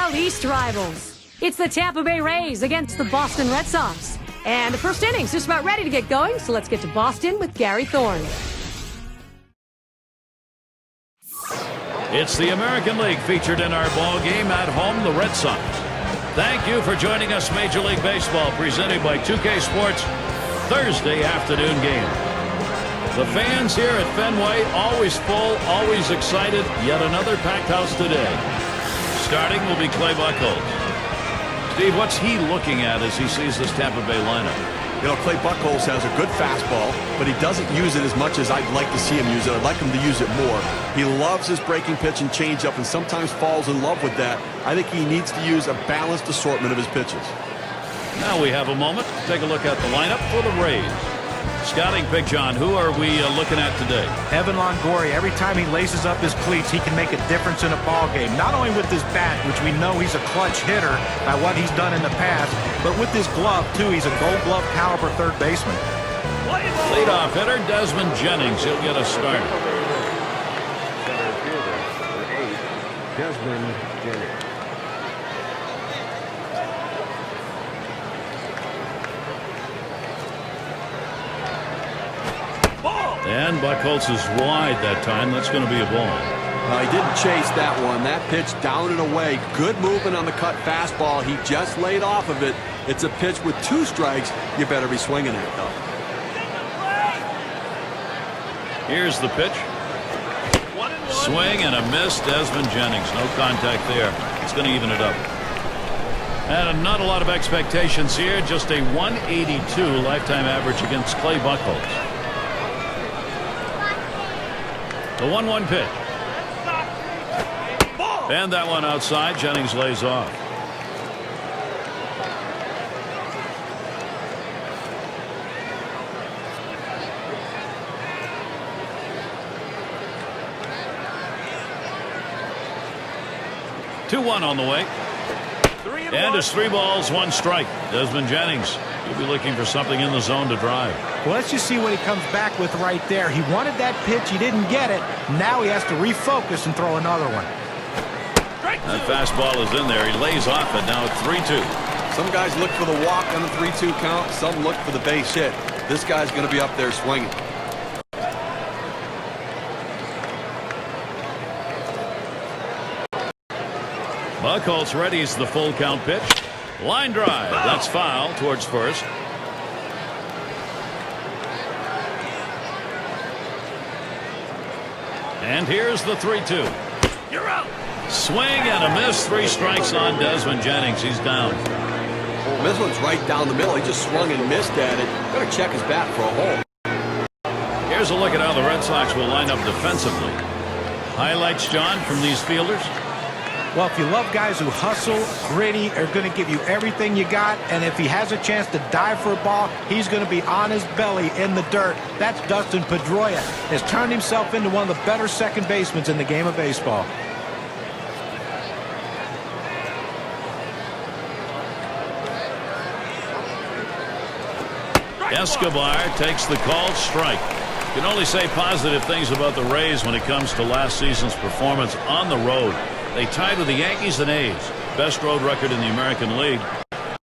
AL East rivals. It's the Tampa Bay Rays against the Boston Red Sox. And the first inning's just about ready to get going, so let's get to Boston with Gary Thorne. It's the American League featured in our ball game at home, the Red Sox. Thank you for joining us, Major League Baseball, presented by 2K Sports, Thursday afternoon game. The fans here at Fenway, always full, always excited. Yet another packed house today. Starting will be Clay Buchholz. Steve, what's he looking at as he sees this Tampa Bay lineup? You know, Clay Buchholz has a good fastball, but he doesn't use it as much as I'd like to see him use it. I'd like him to use it more. He loves his breaking pitch and changeup and sometimes falls in love with that. I think he needs to use a balanced assortment of his pitches. Now we have a moment to take a look at the lineup for the Rays. Scouting pick, John, who are we looking at today? Evan Longoria. Every time he laces up his cleats, he can make a difference in a ball game. Not only with his bat, which we know he's a clutch hitter by what he's done in the past, but with his glove, too. He's a Gold Glove caliber third baseman. Leadoff hitter Desmond Jennings. He'll get us started. Desmond Jennings. And Buchholz is wide that time. That's going to be a ball. He didn't chase that one. That pitch down and away. Good movement on the cut fastball. He just laid off of it. It's a pitch with 2 strikes. You better be swinging at, though. Here's the pitch. Swing and a miss. Desmond Jennings. No contact there. It's going to even it up. And not a lot of expectations here. Just a 182 lifetime average against Clay Buchholz. The 1-1 pitch. And that one outside. Jennings lays off. Two-one on the way. And it's 3 balls, 1 strike. Desmond Jennings. He'll be looking for something in the zone to drive. Well, let's just see what he comes back with right there. He wanted that pitch. He didn't get it. Now he has to refocus and throw another one. That fastball is in there. He lays off it. Now it's 3-2. Some guys look for the walk on the 3-2 count. Some look for the base hit. This guy's going to be up there swinging. Buchholz readies the full count pitch. Line drive. That's foul towards first. And here's the 3-2. You're out. Swing and a miss. 3 strikes on Desmond Jennings. He's down. This one's right down the middle. He just swung and missed at it. Better check his bat for a hole. Here's a look at how the Red Sox will line up defensively. Highlights, John, from these fielders. Well, if you love guys who hustle, gritty, are going to give you everything you got, and if he has a chance to dive for a ball, he's going to be on his belly in the dirt. That's Dustin Pedroia. Has turned himself into one of the better second basemen in the game of baseball. Escobar takes the called strike. You can only say positive things about the Rays when it comes to last season's performance on the road. They tied with the Yankees and A's. Best road record in the American League.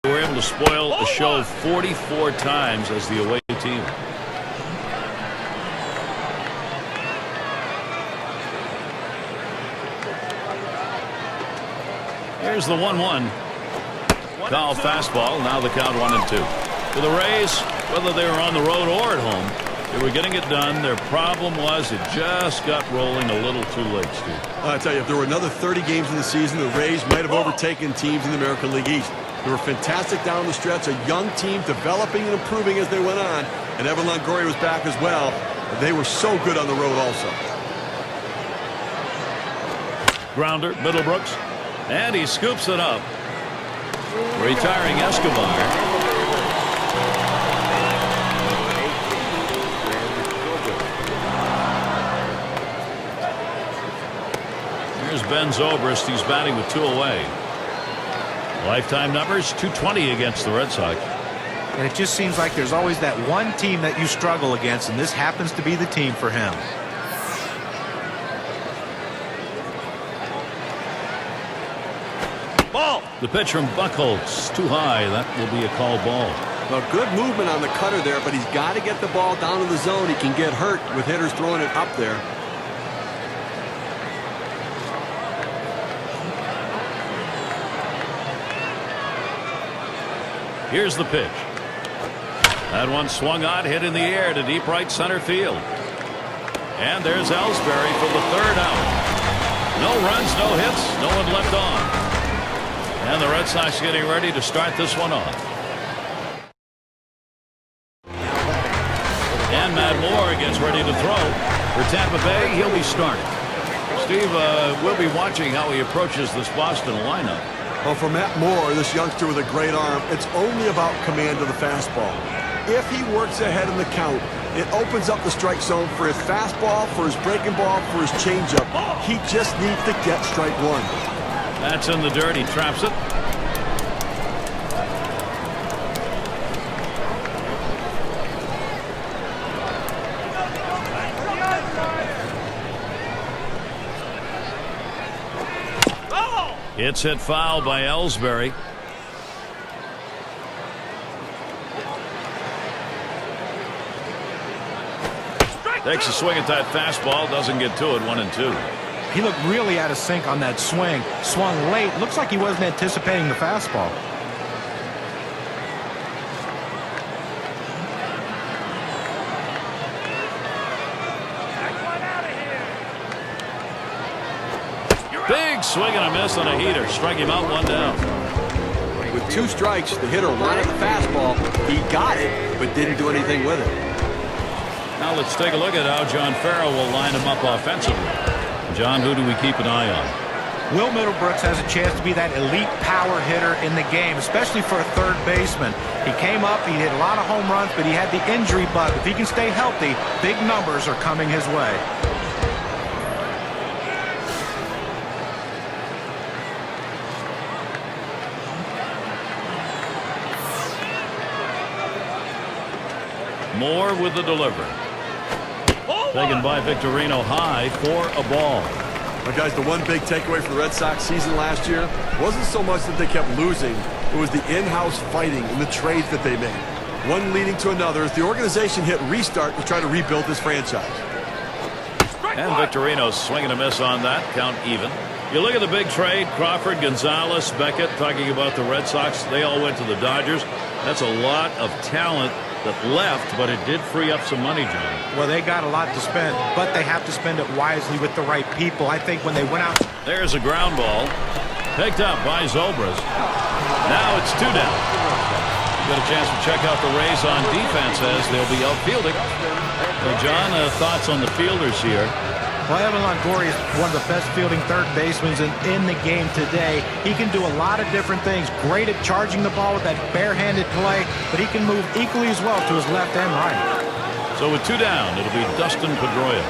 They were able to spoil the show 44 times as the away team. Here's the 1-1. Foul fastball. Now the count 1-2. For the Rays, whether they were on the road or at home, they were getting it done. Their problem was it just got rolling a little too late, Steve. I tell you, if there were another 30 games in the season, the Rays might have overtaken teams in the American League East. They were fantastic down the stretch, a young team developing and improving as they went on, and Evan Longoria was back as well. They were so good on the road also. Grounder, Middlebrooks, and he scoops it up. Retiring Escobar. Here's Ben Zobrist. He's batting with 2 away. Lifetime numbers, 220 against the Red Sox. And it just seems like there's always that one team that you struggle against, and this happens to be the team for him. The pitch from Buchholz, too high. That will be a called ball. A good movement on the cutter there, but he's got to get the ball down to the zone. He can get hurt with hitters throwing it up there. Here's the pitch. That one swung on, hit in the air to deep right center field. And there's Ellsbury for the third out. No runs, no hits, no one left on. And the Red Sox getting ready to start this one off. And Matt Moore gets ready to throw. For Tampa Bay, he'll be starting. Steve, we'll be watching how he approaches this Boston lineup. Well, for Matt Moore, this youngster with a great arm, it's only about command of the fastball. If he works ahead in the count, it opens up the strike zone for his fastball, for his breaking ball, for his changeup. He just needs to get strike one. That's in the dirt. He traps it. It's hit foul by Ellsbury. Takes a swing at that fastball. Doesn't get to it. 1-2. He looked really out of sync on that swing. Swung late. Looks like he wasn't anticipating the fastball. Big swing and a miss on a heater. Strike him out, 1 down. With 2 strikes, the hitter wanted the fastball. He got it, but didn't do anything with it. Now let's take a look at how John Farrell will line him up offensively. John, who do we keep an eye on? Will Middlebrooks has a chance to be that elite power hitter in the game, especially for a third baseman. He came up, he hit a lot of home runs, but he had the injury bug. If he can stay healthy, big numbers are coming his way. Moore with the delivery. Taken by Victorino high for a ball. But guys, the one big takeaway from the Red Sox season last year wasn't so much that they kept losing. It was the in-house fighting and the trades that they made. One leading to another as the organization hit restart to try to rebuild this franchise. And Victorino's swing and a miss on that. Count even. You look at the big trade. Crawford, Gonzalez, Beckett, talking about the Red Sox. They all went to the Dodgers. That's a lot of talent that left, but it did free up some money, John. Well, they got a lot to spend, but they have to spend it wisely with the right people. I think when they went out... There's a ground ball. Picked up by Zobrist. Now it's 2 down. Got a chance to check out the Rays on defense as they'll be outfielding. John, thoughts on the fielders here? Well, Evan Longoria is one of the best fielding third basemen in the game today. He can do a lot of different things. Great at charging the ball with that barehanded play, but he can move equally as well to his left and right. So with 2 down, it'll be Dustin Pedroia.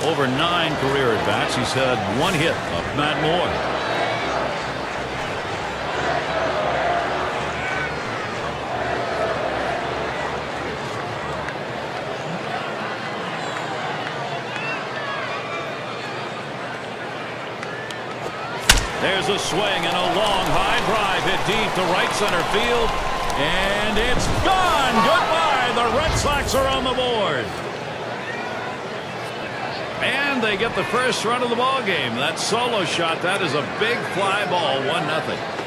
Over 9 career at-bats. He's had 1 hit off Matt Moore. There's a swing and a long high drive hit deep to right center field. And it's gone. Goodbye. The Red Sox are on the board. And they get the first run of the ball game. That solo shot, that is a big fly ball. 1-0.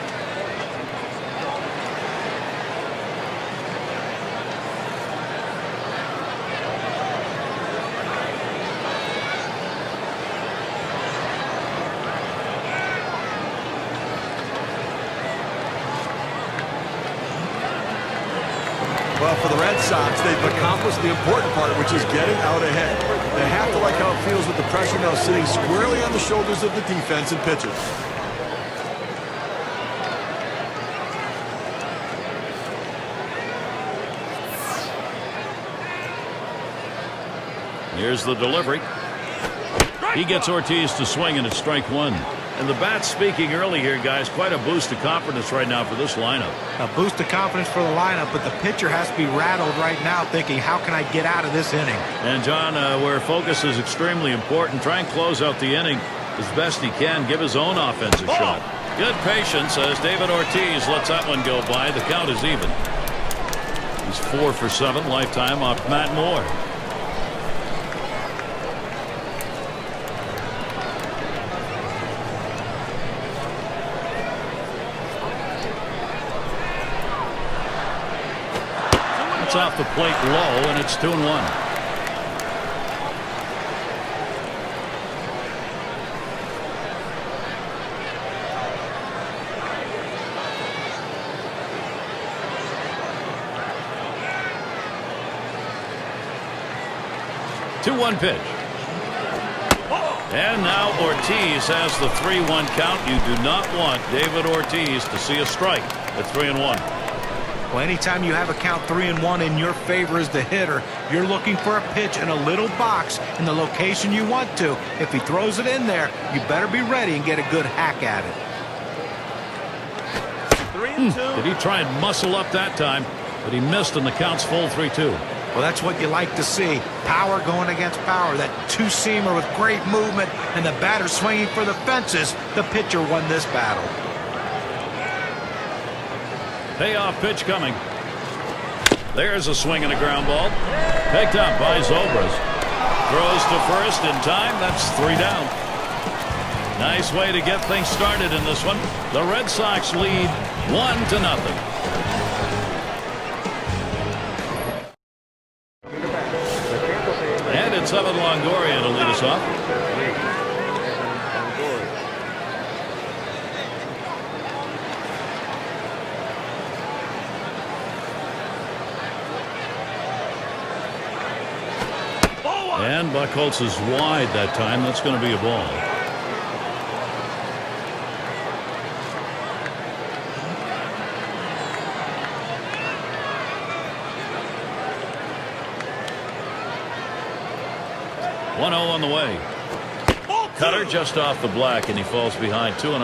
Well, for the Red Sox, they've accomplished the important part, which is getting out ahead. They have to like how it feels with the pressure now sitting squarely on the shoulders of the defense and pitchers. Here's the delivery. He gets Ortiz to swing, and it's strike 1. And the bat speaking early here, guys, quite a boost of confidence right now for this lineup. A boost of confidence for the lineup, but the pitcher has to be rattled right now thinking, how can I get out of this inning? And, John, where focus is extremely important, try and close out the inning as best he can, give his own offense a shot. Good patience as David Ortiz lets that one go by. The count is even. He's 4 for 7 lifetime off Matt Moore. It's off the plate low, and it's 2-1. Two-one pitch. And now Ortiz has the 3-1 count. You do not want David Ortiz to see a strike at 3-1. Well, anytime you have a count 3-1 in your favor as the hitter, you're looking for a pitch in a little box in the location you want to. If he throws it in there, you better be ready and get a good hack at it. 3-2. Did he try and muscle up that time? But he missed, and the count's full 3-2. Well, that's what you like to see. Power going against power. That two-seamer with great movement and the batter swinging for the fences. The pitcher won this battle. Payoff pitch coming. There's a swing and a ground ball. Picked up by Zobrist. Throws to first in time. That's 3 down. Nice way to get things started in this one. The Red Sox lead 1-0. And it's Evan Longoria to lead us off. And Buchholz is wide that time. That's going to be a ball. On the way. Cutter just off the black, and he falls behind 2-0.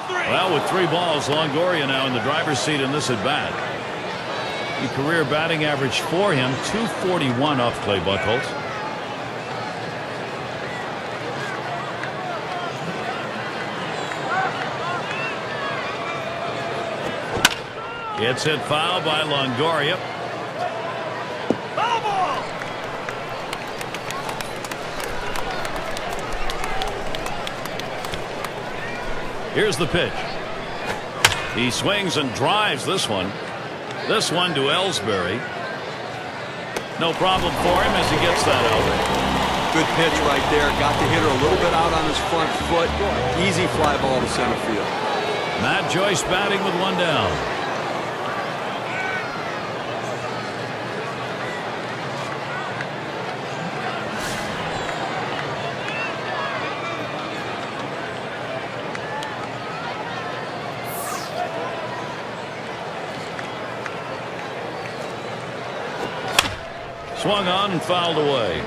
Well, with 3 balls, Longoria now in the driver's seat in this at bat. The career batting average for him, 241 off Clay Buchholz. It's hit foul by Longoria. Foul ball. Here's the pitch. He swings and drives this one. This one to Ellsbury. No problem for him as he gets that out. Good pitch right there. Got the hitter a little bit out on his front foot. Easy fly ball to center field. Matt Joyce batting with 1 down. Swung on and fouled away.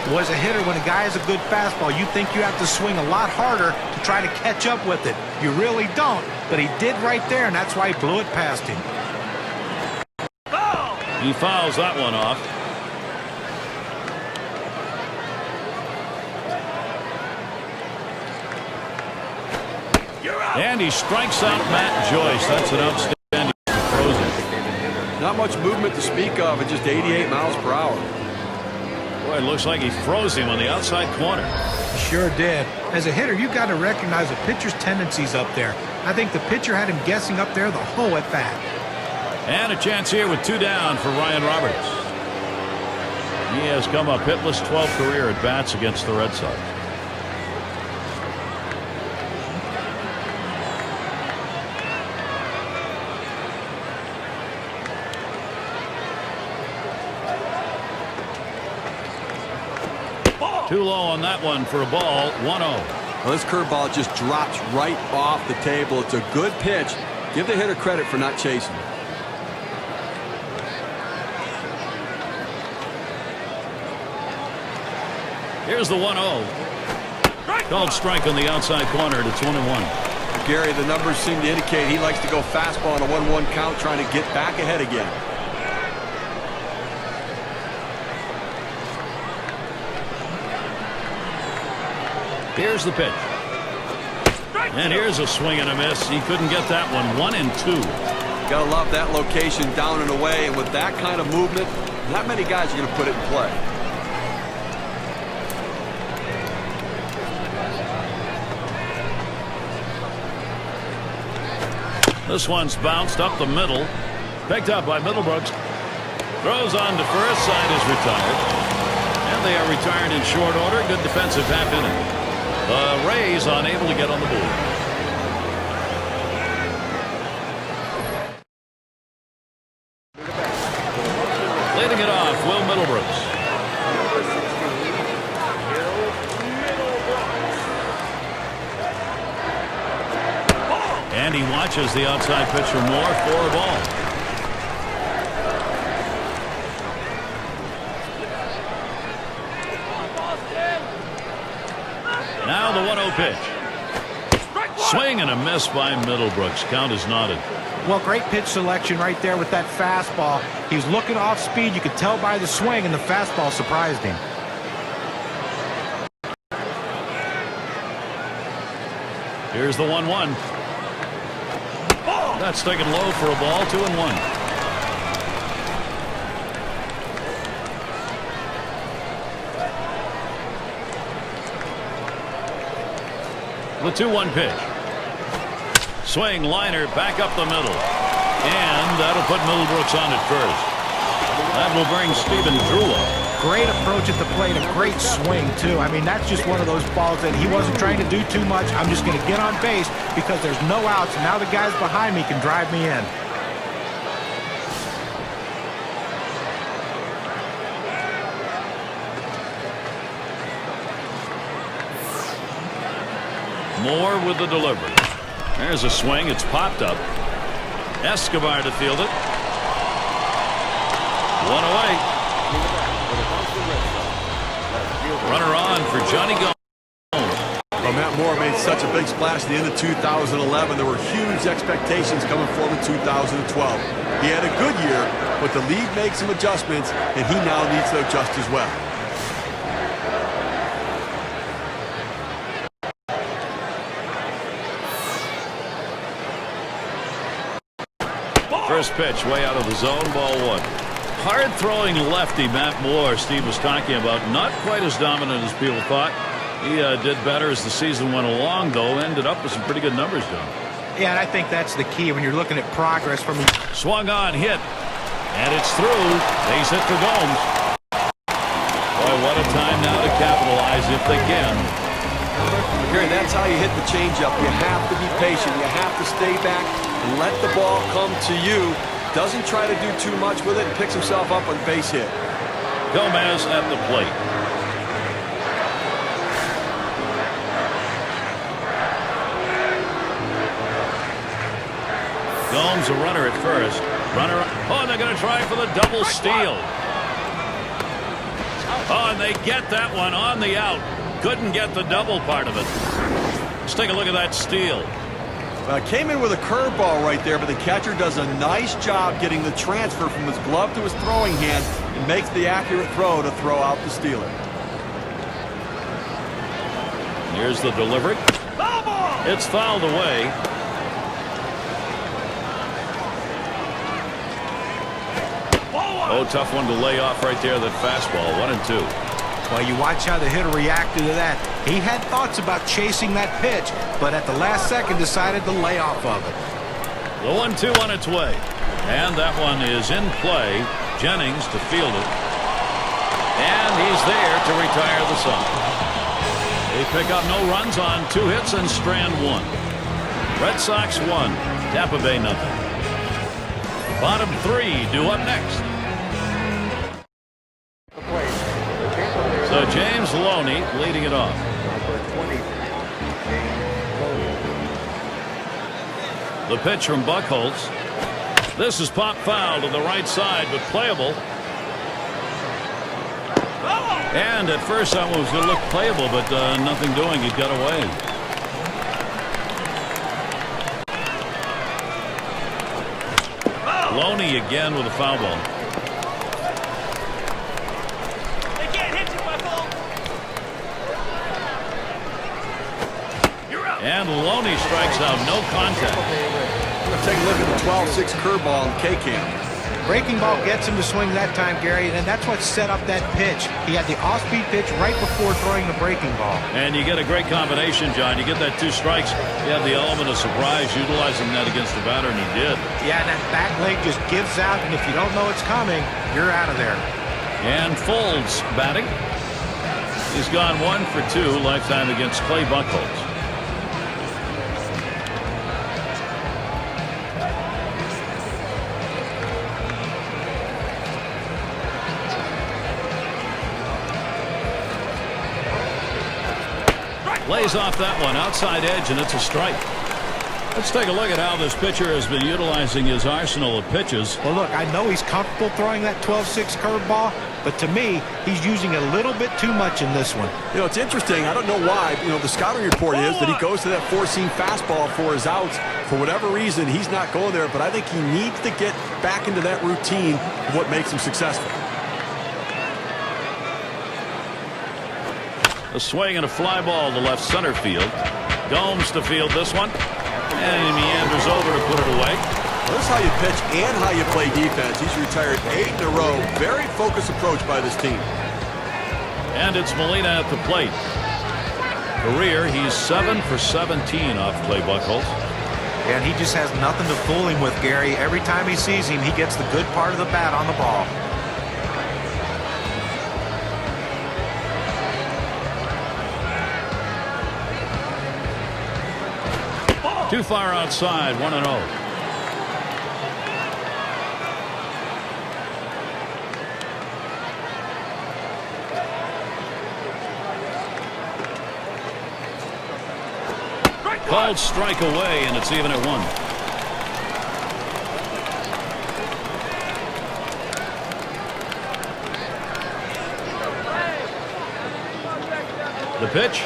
Well, as a hitter, when a guy has a good fastball, you think you have to swing a lot harder to try to catch up with it. You really don't, but he did right there, and that's why he blew it past him. He fouls that one off. And he strikes out Matt Joyce. That's an outstanding frozen. Not much movement to speak of at just 88 miles per hour. Boy, it looks like he froze him on the outside corner. Sure did. As a hitter, you've got to recognize the pitcher's tendencies up there. I think the pitcher had him guessing up there the whole at bat. And a chance here with 2 down for Ryan Roberts. He has come up hitless 12 career at bats against the Red Sox. Too low on that one for a ball. 1-0. Well, this curveball just drops right off the table. It's a good pitch. Give the hitter credit for not chasing. Here's the 1-0. Called strike on the outside corner. It's 1-1. Gary, the numbers seem to indicate he likes to go fastball on a 1-1 count, trying to get back ahead again. Here's the pitch. And here's a swing and a miss. He couldn't get that one. 1-2. Gotta love that location, down and away, and with that kind of movement, not many guys are going to put it in play. This one's bounced up the middle. Picked up by Middlebrooks. Throws on to first. Side is retired. And they are retired in short order. Good defensive half inning. The Rays unable to get on the board. Leading it off, Will Middlebrooks. And he watches the outside pitch for Moore for a ball. Now the 1-0 pitch. Swing and a miss by Middlebrooks. Count is knotted. Well, great pitch selection right there with that fastball. He was looking off speed. You could tell by the swing, and the fastball surprised him. Here's the 1-1. That's taken low for a ball. 2-1. The 2-1 pitch. Swing, liner, back up the middle. And that'll put Middlebrooks on at first. That will bring Stephen Drew up. Great approach at the plate, a great swing, too. I mean, that's just one of those balls that he wasn't trying to do too much. I'm just going to get on base because there's no outs. And now the guys behind me can drive me in. Moore with the delivery. There's a swing. It's popped up. Escobar to field it. One away. Runner on for Johnny Gomes. Well, Matt Moore made such a big splash at the end of 2011. There were huge expectations coming for him in 2012. He had a good year, but the league makes some adjustments, and he now needs to adjust as well. First pitch way out of the zone, ball 1. Hard throwing lefty Matt Moore, Steve was talking about, not quite as dominant as people thought. He did better as the season went along, though. Ended up with some pretty good numbers, John. Yeah, and I think that's the key when you're looking at progress from. Swung on, hit, and it's through. Base hit for Gomes. Boy, what a time now to capitalize if they can. Gary, that's how you hit the changeup. You have to be patient. You have to stay back and let the ball come to you. Doesn't try to do too much with it and picks himself up on base hit. Gomez at the plate. Gomes a runner at first. Runner. Oh, and they're going to try for the double steal. Oh, and they get that one on the out. Couldn't get the double part of it. Let's take a look at that steal. Came in with a curveball right there, but the catcher does a nice job getting the transfer from his glove to his throwing hand and makes the accurate throw to throw out the stealer. Here's the delivery. It's fouled away. Oh, tough one to lay off right there, that fastball. 1-2. Well, you watch how the hitter reacted to that. He had thoughts about chasing that pitch, but at the last second decided to lay off of it. The 1-2 on its way. And that one is in play. Jennings to field it. And he's there to retire the side. They pick up no runs on 2 hits and strand 1. Red Sox 1. Tampa Bay nothing. Bottom 3 due up next. So James Loney leading it off. The pitch from Buchholz. This is pop foul to the right side, but playable. And at first that one was going to look playable, but nothing doing. It got away. Loney again with a foul ball. They can't hit you, Buckle. And Loney strikes out. No contact. We're going to take a look at the 12-6 curveball in K-Cam. Breaking ball gets him to swing that time, Gary, and that's what set up that pitch. He had the off-speed pitch right before throwing the breaking ball. And you get a great combination, John. You get that 2 strikes. You have the element of surprise utilizing that against the batter, and he did. Yeah, and that back leg just gives out, and if you don't know it's coming, you're out of there. And Folds batting. He's gone 1 for 2 lifetime against Clay Buchholz. Lays off that one, outside edge, and it's a strike. Let's take a look at how this pitcher has been utilizing his arsenal of pitches. Well, look, I know he's comfortable throwing that 12-6 curveball, but to me, he's using a little bit too much in this one. You know, it's interesting. I don't know why. You know, the scouting report is that he goes to that 4-seam fastball for his outs. For whatever reason, he's not going there, but I think he needs to get back into that routine of what makes him successful. A swing and a fly ball to left center field. Gomes to field this one. And he meanders over to put it away. Well, this is how you pitch and how you play defense. He's retired 8 in a row. Very focused approach by this team. And it's Molina at the plate. Career, he's 7 for 17 off Clay Buchholz. And he just has nothing to fool him with, Gary. Every time he sees him, he gets the good part of the bat on the ball. Too far outside, 1-0. Called strike away, and it's even at 1. The pitch.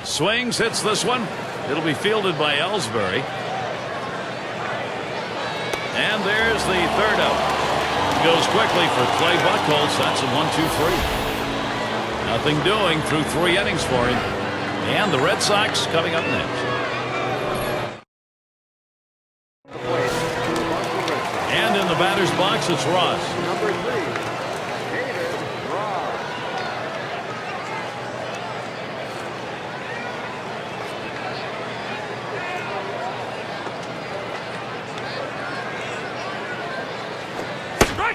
Swings, hits this one. It'll be fielded by Ellsbury. And there's the third out. Goes quickly for Clay Buchholz. That's a 1-2-3. Nothing doing through 3 innings for him. And the Red Sox coming up next. And in the batter's box, it's Ross. Number 3.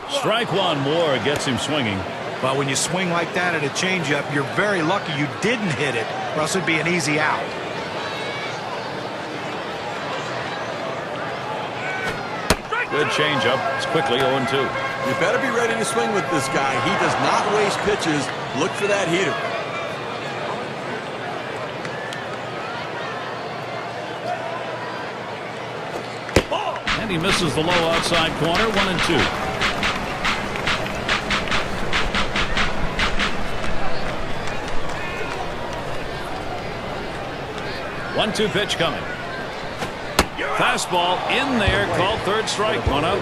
Strike 1 more gets him swinging. But when you swing like that at a changeup, you're very lucky you didn't hit it, or else it'd be an easy out. Good changeup. It's quickly 0-2. You better be ready to swing with this guy. He does not waste pitches. Look for that heater. And he misses the low outside corner. 1-2. 1-2 pitch coming. Fastball in there, called third strike. 1 out.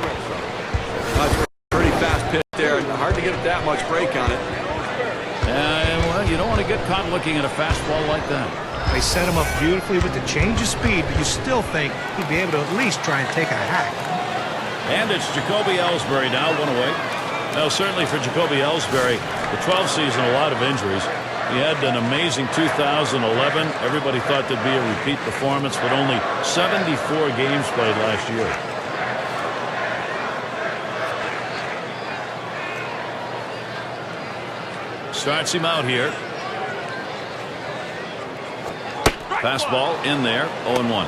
That's a pretty fast pitch there. Hard to get that much break on it. Well, you don't want to get caught looking at a fastball like that. They set him up beautifully with the change of speed, but you still think he'd be able to at least try and take a hack. And it's Jacoby Ellsbury now, 1 away. Now, certainly for Jacoby Ellsbury, the 12th season, a lot of injuries. He had an amazing 2011. Everybody thought there'd be a repeat performance, but only 74 games played last year. Starts him out here. Fastball in there, 0-1.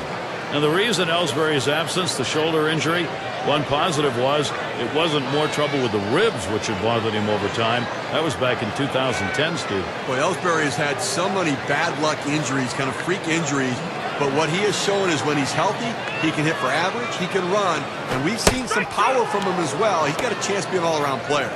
And the reason Ellsbury's absence, the shoulder injury, one positive was it wasn't more trouble with the ribs, which had bothered him over time. That was back in 2010, Steve. Boy, Ellsbury has had so many bad luck injuries, kind of freak injuries. But what he has shown is when he's healthy, he can hit for average, he can run, and we've seen some power from him as well. He's got a chance to be an all-around player.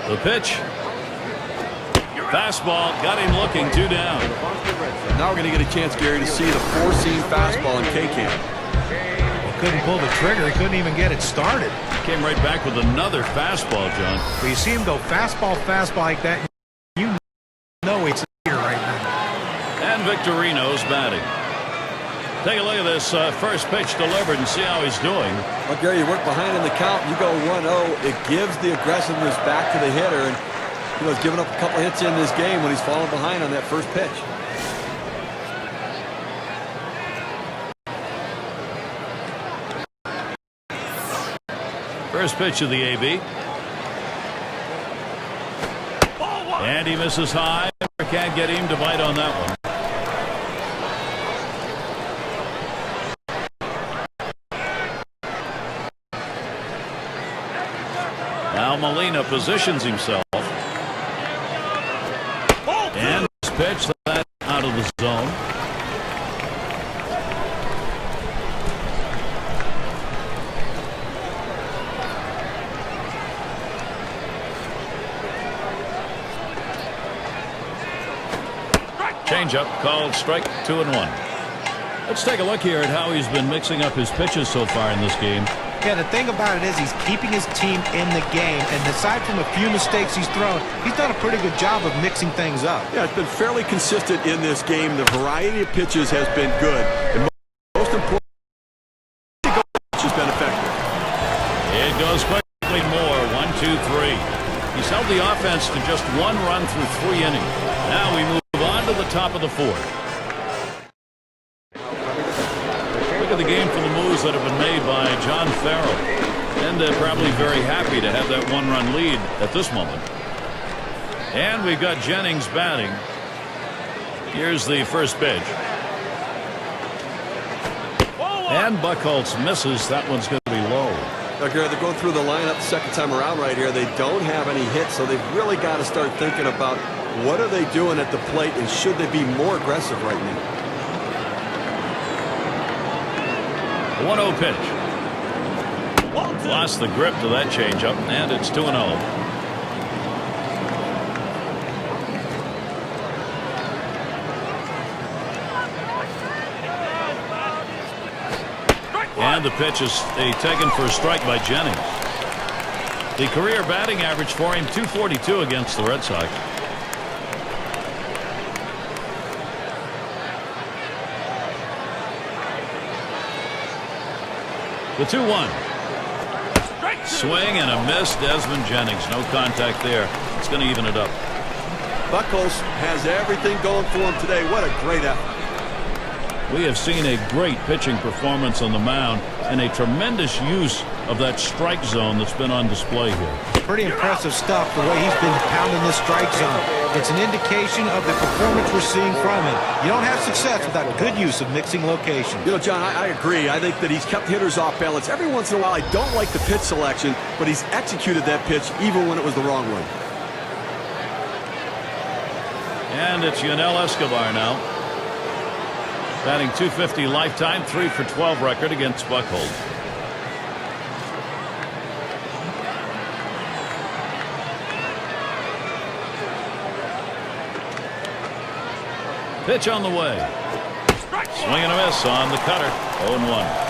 The pitch. Fastball got him looking, 2 down. Now we're going to get a chance, Gary, to see the four-seam fastball in K-Cam. He couldn't pull the trigger. He couldn't even get it started. Came right back with another fastball, John. But you see him go fastball like that, you know it's here right now. And Victorino's batting. Take a look at this first pitch delivered and see how he's doing. Well, Gary, you work behind in the count, you go 1-0. It gives the aggressiveness back to the hitter, and he's given up a couple hits in this game when he's fallen behind on that first pitch. First pitch of the AB. And he misses high. Can't get him to bite on that one. Now Molina positions himself. And this pitch that out of the zone. Changeup called strike 2-1. Let's take a look here at how he's been mixing up his pitches so far in this game. Yeah, the thing about it is he's keeping his team in the game, and aside from a few mistakes he's thrown, he's done a pretty good job of mixing things up. Yeah, it's been fairly consistent in this game. The variety of pitches has been good. And most important, the pitch has been effective. It goes quickly more. 1-2-3. He's held the offense to just 1 run through 3 innings. Now we move on to the top of the 4th. Look at the game for the moves that have been made by John Farrell. And they're probably very happy to have that 1-run lead at this moment. And we've got Jennings batting. Here's the first pitch. And Buchholz misses. That one's going to be low. Gary, they're going through the lineup the second time around right here. They don't have any hits, so they've really got to start thinking about what are they doing at the plate and should they be more aggressive right now. 1-0 pitch. Lost the grip to that changeup, and it's 2-0. And the pitch is taken for a strike by Jennings. The career batting average for him, .242 against the Red Sox. The 2-1. Swing and a miss. Desmond Jennings. No contact there. It's going to even it up. Buchholz has everything going for him today. What a great effort. We have seen a great pitching performance on the mound and a tremendous use of that strike zone that's been on display here. Pretty impressive stuff the way he's been pounding this strike zone. It's an indication of the performance we're seeing from him. You don't have success without good use of mixing locations. You know, John, I agree. I think that he's kept hitters off balance. Every once in a while, I don't like the pitch selection, but he's executed that pitch even when it was the wrong one. And it's Yunel Escobar now. Batting .250 lifetime, 3 for 12 record against Buchholz. Pitch on the way. Swing and a miss on the cutter. 0-1.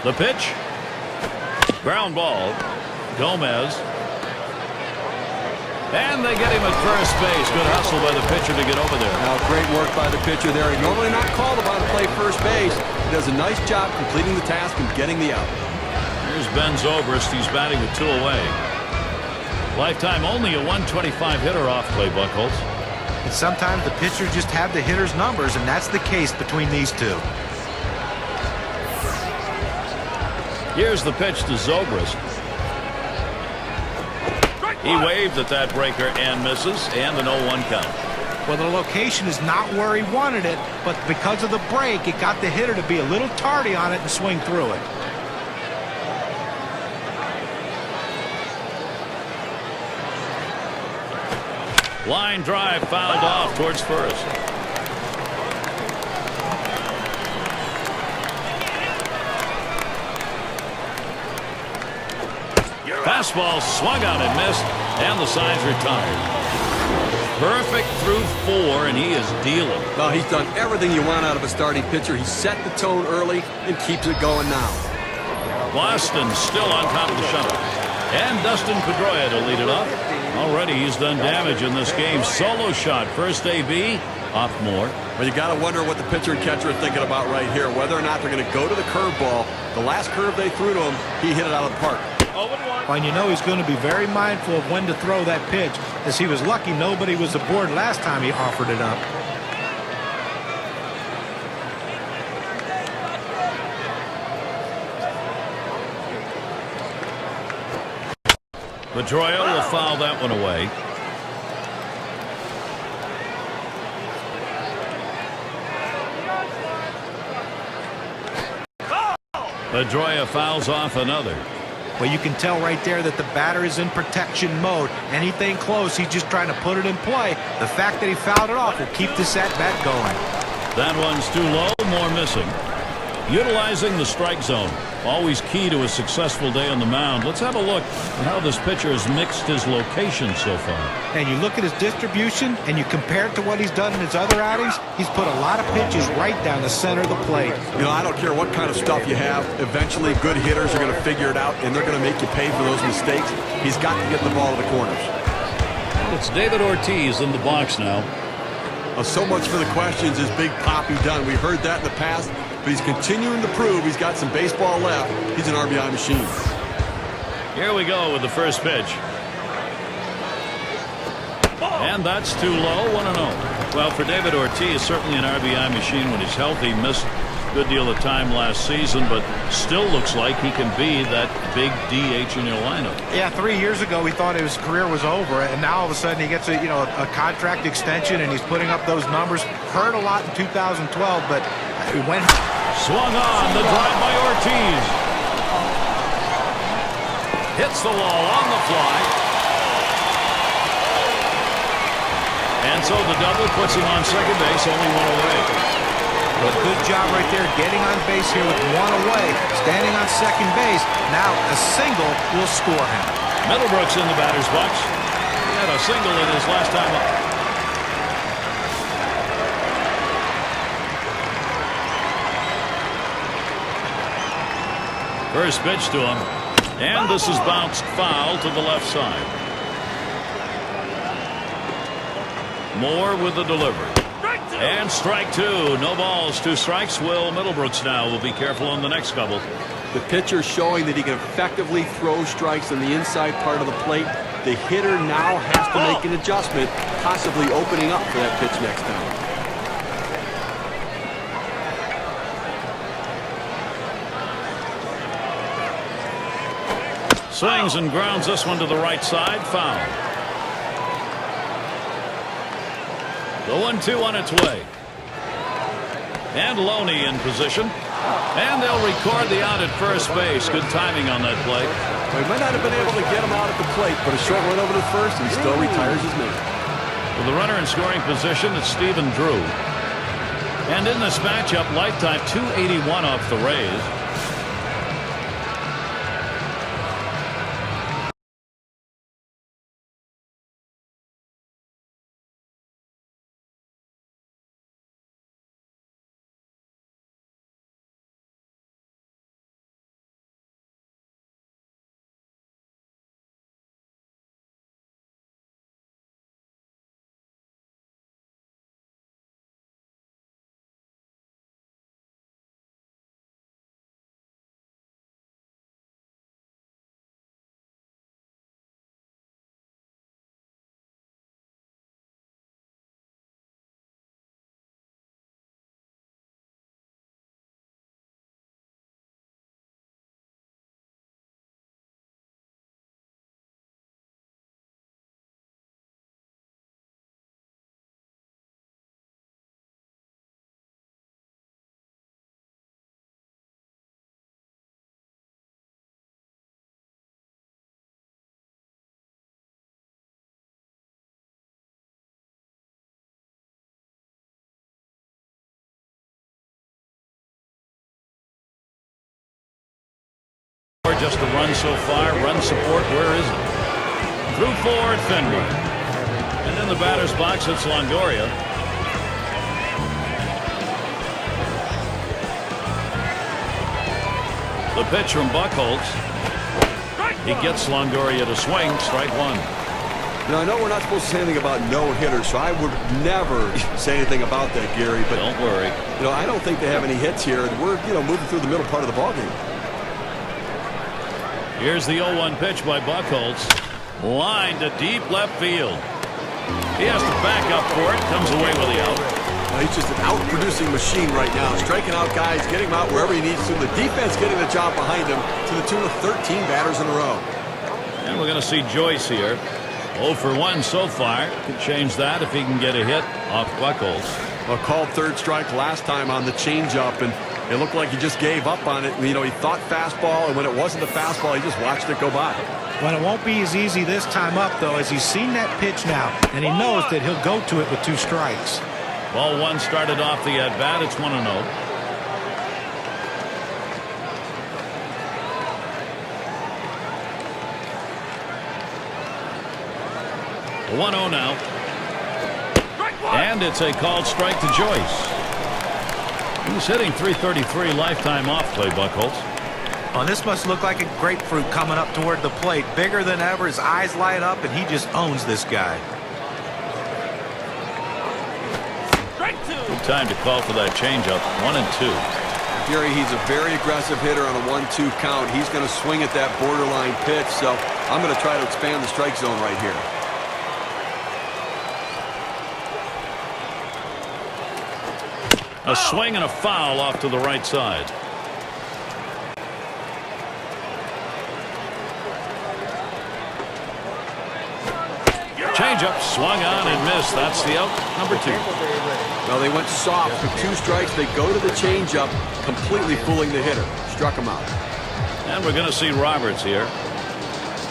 The pitch. Ground ball. Gomez. And they get him at first base. Good hustle by the pitcher to get over there. Now, great work by the pitcher there. He's normally not called upon to play first base. He does a nice job completing the task and getting the out. Here's Ben Zobrist. He's batting with 2 away. Lifetime only a .125 hitter off play, Buchholz. And sometimes the pitchers just have the hitter's numbers, and that's the case between these two. Here's the pitch to Zobrist. He waved at that breaker and misses, and an 0-1 count. Well, the location is not where he wanted it, but because of the break, it got the hitter to be a little tardy on it and swing through it. Line drive fouled off towards first. Fastball swung out and missed, and the side's retired. Perfect through 4, and he is dealing. Well, he's done everything you want out of a starting pitcher. He set the tone early and keeps it going now. Boston still on top of the shuttle. And Dustin Pedroia to lead it off. Already he's done damage in this game. Solo shot, first AB, off more. Well, you got to wonder what the pitcher and catcher are thinking about right here, whether or not they're going to go to the curveball. The last curve they threw to him, he hit it out of the park. And you know he's going to be very mindful of when to throw that pitch, as he was lucky nobody was aboard last time he offered it up. Pedroia will foul that one away. Pedroia fouls off another. Well, you can tell right there that the batter is in protection mode. Anything close, he's just trying to put it in play. The fact that he fouled it off will keep this at-bat going. That one's too low, more missing. Utilizing the strike zone, always key to a successful day on the mound. Let's have a look at how this pitcher has mixed his location so far. And you look at his distribution and you compare it to what he's done in his other outings, he's put a lot of pitches right down the center of the plate. You know, I don't care what kind of stuff you have. Eventually, good hitters are going to figure it out, and they're going to make you pay for those mistakes. He's got to get the ball to the corners. It's David Ortiz in the box now. So much for the questions. Is Big Papi done? We heard that in the past, but he's continuing to prove he's got some baseball left. He's an RBI machine. Here we go with the first pitch. And that's too low, 1-0. Well, for David Ortiz, certainly an RBI machine when he's healthy. Missed a good deal of time last season, but still looks like he can be that big DH in your lineup. Yeah, 3 years ago we thought his career was over, and now all of a sudden he gets a contract extension and he's putting up those numbers. Hurt a lot in 2012, but he went. Swung on, the drive by Ortiz. Hits the wall on the fly. And so the double puts him on second base, only one away. But good job right there getting on base here with one away, standing on second base. Now a single will score him. Middlebrooks in the batter's box. He had a single in his last time up. First pitch to him. And this is bounced foul to the left side. Moore with the delivery. And strike two. No balls, 2 strikes. Will Middlebrooks now will be careful on the next couple. The pitcher showing that he can effectively throw strikes on the inside part of the plate. The hitter now has to make an adjustment, possibly opening up for that pitch next time. Swings and grounds this one to the right side. Foul. The 1-2 on its way. And Loney in position. And they'll record the out at first base. Good timing on that play. Well, he might not have been able to get him out at the plate, but a short run over to first, and he still retires his man. With the runner in scoring position, it's Stephen Drew. And in this matchup, lifetime 281 off the Rays. just a run so far. Run support, where is it? Through 4 at Fenway. And in the batter's box, it's Longoria. The pitch from Buchholz. He gets Longoria to swing. Strike one. Now, I know we're not supposed to say anything about no-hitters, so I would never say anything about that, Gary. But don't worry. I don't think they have any hits here. We're, moving through the middle part of the ballgame. Here's the 0-1 pitch by Buchholz. Line to deep left field. He has to back up for it. Comes away with the out. He's just an out-producing machine right now. Striking out guys, getting him out wherever he needs to. The defense getting the job behind him to the tune of 13 batters in a row. And we're going to see Joyce here. 0 for 1 so far. Could change that if he can get a hit off Buchholz. A called third strike last time on the changeup, and it looked like he just gave up on it. He thought fastball, and when it wasn't a fastball, he just watched it go by. Well, it won't be as easy this time up, though, as he's seen that pitch now, and he knows that he'll go to it with 2 strikes. Ball 1 started off the at-bat. It's 1-0. A 1-0 now. And it's a called strike to Joyce. He's hitting .333 lifetime off play, Buchholz. Oh, this must look like a grapefruit coming up toward the plate. Bigger than ever. His eyes light up, and he just owns this guy. Good time to call for that changeup. 1-2. Gary, he's a very aggressive hitter on a 1-2 count. He's going to swing at that borderline pitch, so I'm going to try to expand the strike zone right here. A swing and a foul off to the right side. Changeup swung on and missed. That's the out. Number 2. Well, they went soft with 2 strikes. They go to the changeup, completely fooling the hitter. Struck him out. And we're going to see Roberts here.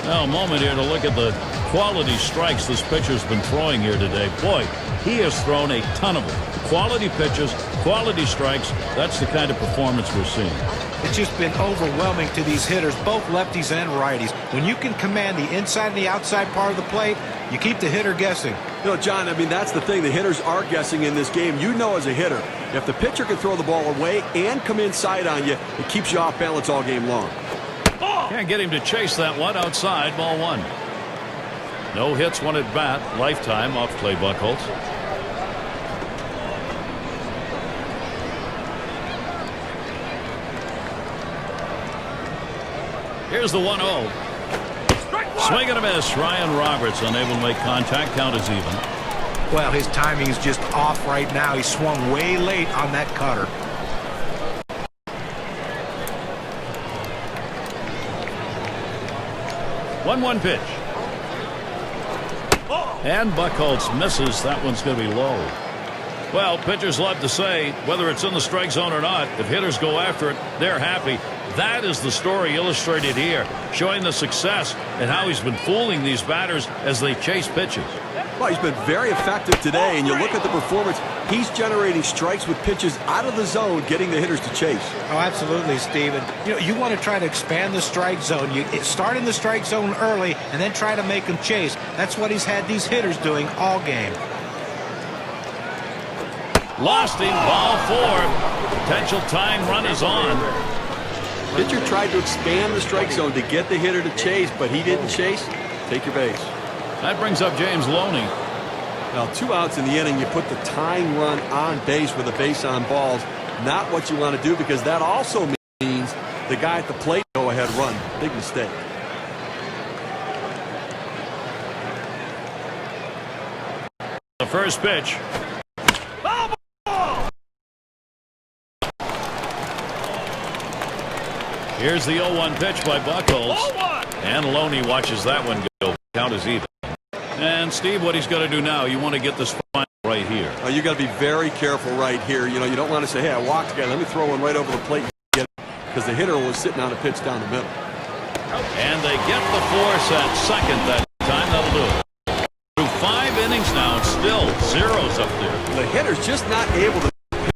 Now, a moment here to look at the quality strikes this pitcher's been throwing here today. Boy, he has thrown a ton of them. Quality pitches, quality strikes. That's the kind of performance we're seeing. It's just been overwhelming to these hitters, both lefties and righties. When you can command the inside and the outside part of the plate, you keep the hitter guessing. John, that's the thing. The hitters are guessing in this game. As a hitter, if the pitcher can throw the ball away and come inside on you, it keeps you off balance all game long. Can't get him to chase that one outside. Ball 1. No hits, 1 at bat. Lifetime off play, Buchholz. Here's the 1-0. Swing and a miss. Ryan Roberts unable to make contact. Count is even. Well, his timing is just off right now. He swung way late on that cutter. 1-1 pitch. And Buchholz misses. That one's going to be low. Well, pitchers love to say, whether it's in the strike zone or not, if hitters go after it, they're happy. That is the story illustrated here, showing the success and how he's been fooling these batters as they chase pitches. Well, he's been very effective today, and you look at the performance, he's generating strikes with pitches out of the zone, getting the hitters to chase. Oh, absolutely, Steven. You want to try to expand the strike zone. You start in the strike zone early and then try to make them chase. That's what he's had these hitters doing all game. Lost him. Ball 4. Potential tying run is on. Pitcher tried to expand the strike zone to get the hitter to chase, but he didn't chase. Take your base. That brings up James Loney. Now, 2 outs in the inning, you put the tying run on base with a base on balls. Not what you want to do, because that also means the guy at the plate go ahead run. Big mistake. The first pitch. Here's the 0-1 pitch by Buchholz. And Loney watches that one go. Count is even. And Steve, what he's got to do now, you want to get this final right here. You got to be very careful right here. You don't want to say, hey, I walked the guy, let me throw one right over the plate and get it, because the hitter was sitting on a pitch down the middle. And they get the force at second that time. That'll do it. Through 5 innings now, it's still zeros up there. The hitter's just not able to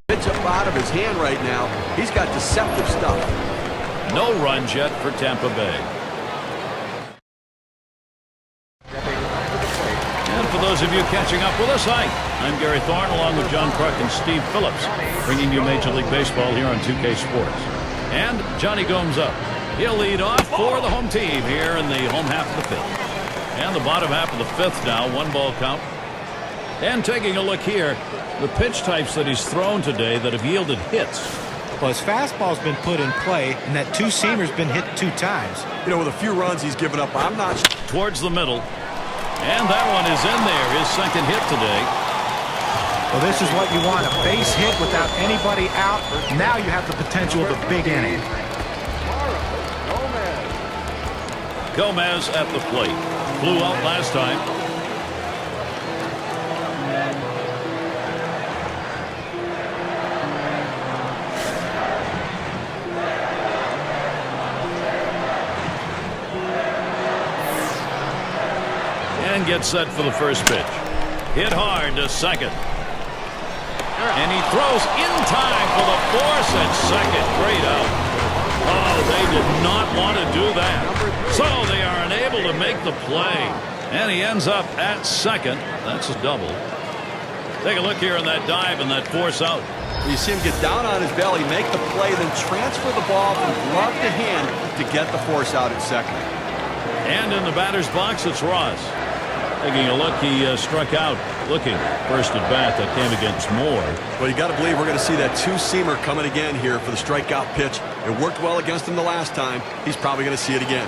pitch up out of his hand right now. He's got deceptive stuff. No runs yet for Tampa Bay. And for those of you catching up with us, hi, I'm Gary Thorne along with John Kruk and Steve Phillips, bringing you Major League Baseball here on 2K Sports. And Johnny Gomes up. He'll lead off for the home team here in the home half of the fifth. And the bottom half of the fifth now, 1-ball count. And taking a look here, the pitch types that he's thrown today that have yielded hits. Well, his fastball's been put in play, and that two-seamer's been hit 2 times. You know, with a few runs he's given up, I'm not... Towards the middle. And that one is in there, his second hit today. Well, this is what you want, a base hit without anybody out. Now you have the potential of a big inning. Gomez at the plate. Flew out last time. And gets set for the first pitch. Hit hard to second. And he throws in time for the force at second. Great out. Oh, they did not want to do that. So they are unable to make the play. And he ends up at second. That's a double. Take a look here on that dive and that force out. You see him get down on his belly, make the play, then transfer the ball from glove to hand to get the force out at second. And in the batter's box, it's Ross. Taking a look, he struck out looking. First at bat, that came against Moore. Well, you got to believe we're going to see that two-seamer coming again here for the strikeout pitch. It worked well against him the last time. He's probably going to see it again.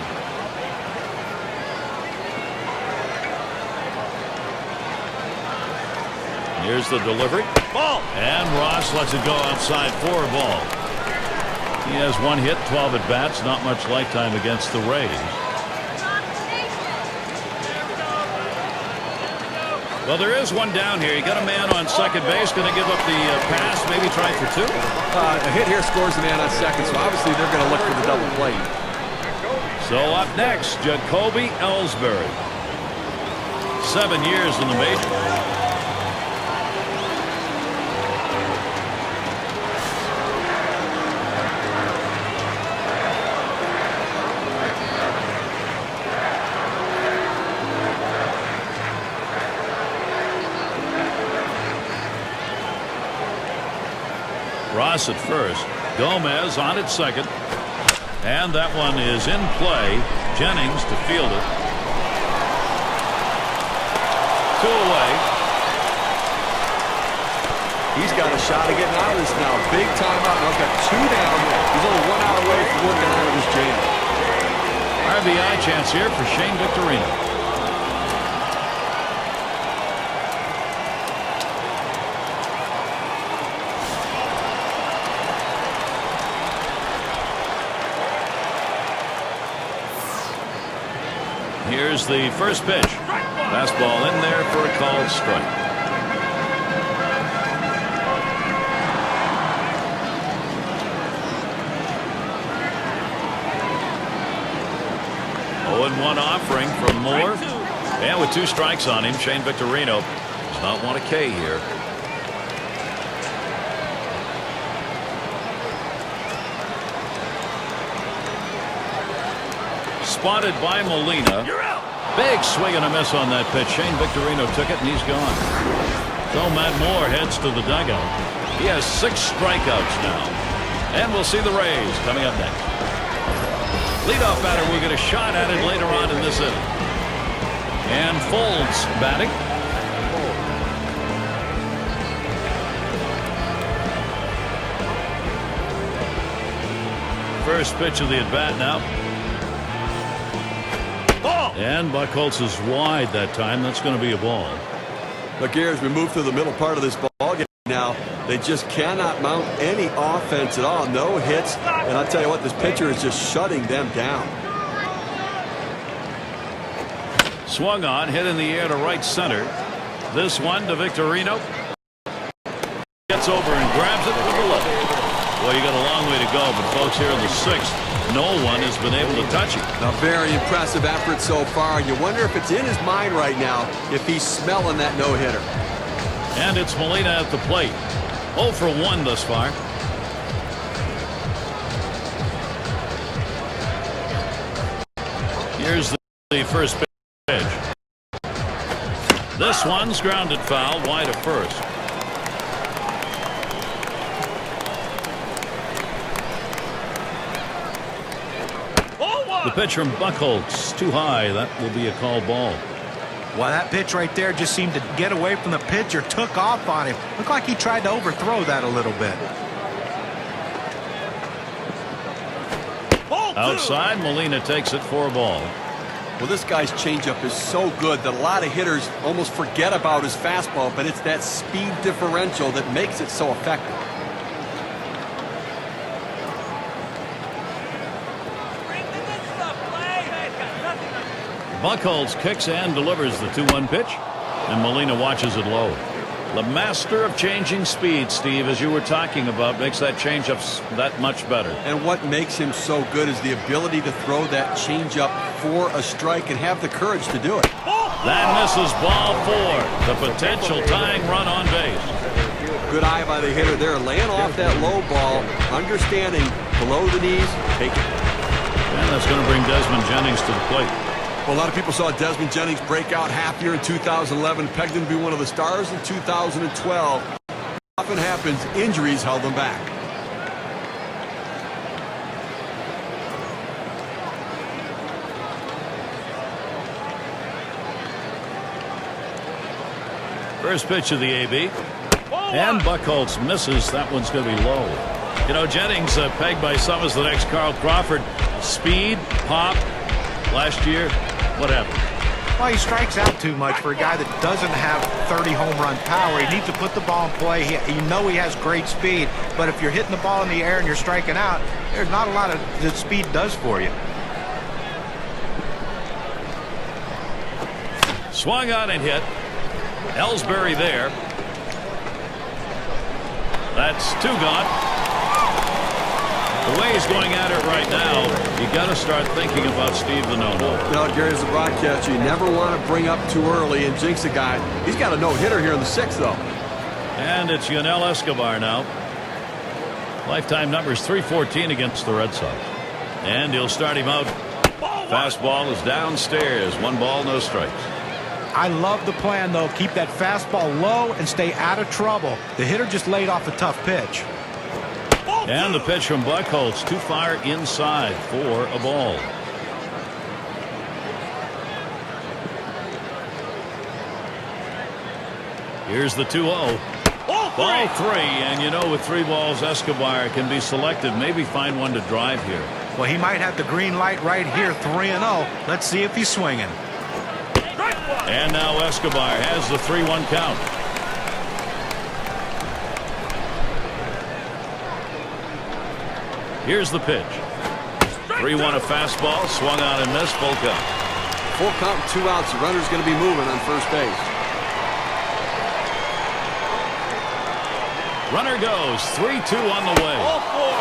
Here's the delivery. Ball. And Ross lets it go outside for a ball. He has 1 hit, 12 at bats. Not much lifetime against the Rays. Well, there is one down here. You got a man on second base. Going to give up the pass, maybe try for 2. A hit here scores the man on second, so obviously they're going to look for the double play. So up next, Jacoby Ellsbury. 7 years in the majors. Ross at first. Gomez on at second. And that one is in play. Jennings to field it. 2 away. He's got a shot of getting out of this now. Big time out. Now he's got 2 down. He's only 1 out away from working out of this jam. RBI chance here for Shane Victorino. Here's the first pitch. Fastball in there for a called strike. One offering from Moore. And with 2 strikes on him, Shane Victorino does not want a K here. Spotted by Molina. Big swing and a miss on that pitch. Shane Victorino took it and he's gone. So Matt Moore heads to the dugout. He has 6 strikeouts now. And we'll see the Rays coming up next. Leadoff batter, we'll get a shot at it later on in this inning. And Folds batting. First pitch of the at-bat now. Ball. And Buchholz is wide that time. That's going to be a ball. Look here, as we move through the middle part of this ball game now, they just cannot mount any offense at all. No hits. And I'll tell you what, this pitcher is just shutting them down. Swung on, hit in the air to right center. This one to Victorino. Gets over and grabs it with the left. Well, you got a long way to go, but folks, here in the 6th, no one has been able to touch him. A very impressive effort so far. You wonder if it's in his mind right now if he's smelling that no-hitter. And it's Molina at the plate. 0 for 1 thus far. Here's the first pitch. This one's grounded foul wide of first. The pitch from Buchholz too high. That will be a called ball. Well, that pitch right there just seemed to get away from the pitcher, took off on him. Looked like he tried to overthrow that a little bit. Outside, Molina takes it for a ball. Well, this guy's changeup is so good that a lot of hitters almost forget about his fastball, but it's that speed differential that makes it so effective. Buchholz kicks and delivers the 2-1 pitch, and Molina watches it low. The master of changing speed, Steve, as you were talking about, makes that changeup that much better. And what makes him so good is the ability to throw that changeup for a strike and have the courage to do it. That misses ball 4. The potential tying run on base. Good eye by the hitter there, laying off that low ball, understanding below the knees, take it. And that's going to bring Desmond Jennings to the plate. Well, a lot of people saw Desmond Jennings break out half year in 2011, pegged him to be one of the stars in 2012. Often happens, injuries held him back. First pitch of the AB. And Buchholz misses. That one's going to be low. You know, Jennings pegged by some as the next Carl Crawford. Speed, pop. Last year, what happened? Well, he strikes out too much for a guy that doesn't have 30 home run power. He needs to put the ball in play. You know he has great speed, but if you're hitting the ball in the air and you're striking out, there's not a lot of that speed does for you. Swung on and hit. Ellsbury there. That's 2 gone. The way he's going at it right now, you got to start thinking about Steve the no-no. Now, Gary, as a broadcaster, you never want to bring up too early and jinx a guy. He's got a no-hitter here in the 6th, though. And it's Yunel Escobar now. Lifetime numbers 314 against the Red Sox. And he'll start him out. Fastball is downstairs. 1 ball, no strikes. I love the plan, though. Keep that fastball low and stay out of trouble. The hitter just laid off a tough pitch. And the pitch from Buchholz too far inside for a ball. Here's the 2-0. Ball 3, and you know with 3 balls Escobar can be selected. Maybe find one to drive here. Well, he might have the green light right here, 3-0. Let's see if he's swinging. And now Escobar has the 3-1 count. Here's the pitch. 3-1 a fastball, swung on and missed, full count. Full count, 2 outs. The runner's going to be moving on first base. Runner goes 3-2 on the way.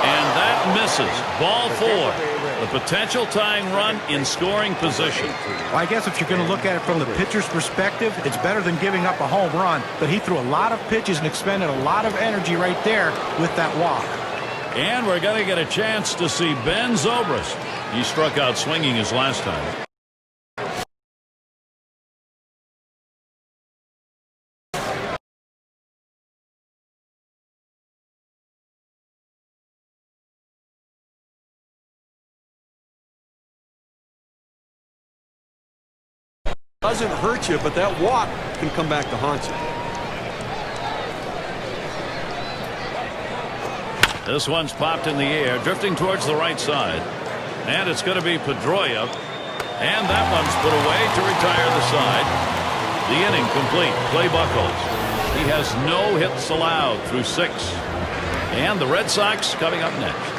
And that misses. Ball 4. The potential tying run in scoring position. Well, I guess if you're going to look at it from the pitcher's perspective, it's better than giving up a home run. But he threw a lot of pitches and expended a lot of energy right there with that walk. And we're going to get a chance to see Ben Zobrist. He struck out swinging his last time. Doesn't hurt you, but that walk can come back to haunt you. This one's popped in the air, drifting towards the right side. And it's going to be Pedroia. And that one's put away to retire the side. The inning complete. Clay Buchholz. He has no hits allowed through 6. And the Red Sox coming up next.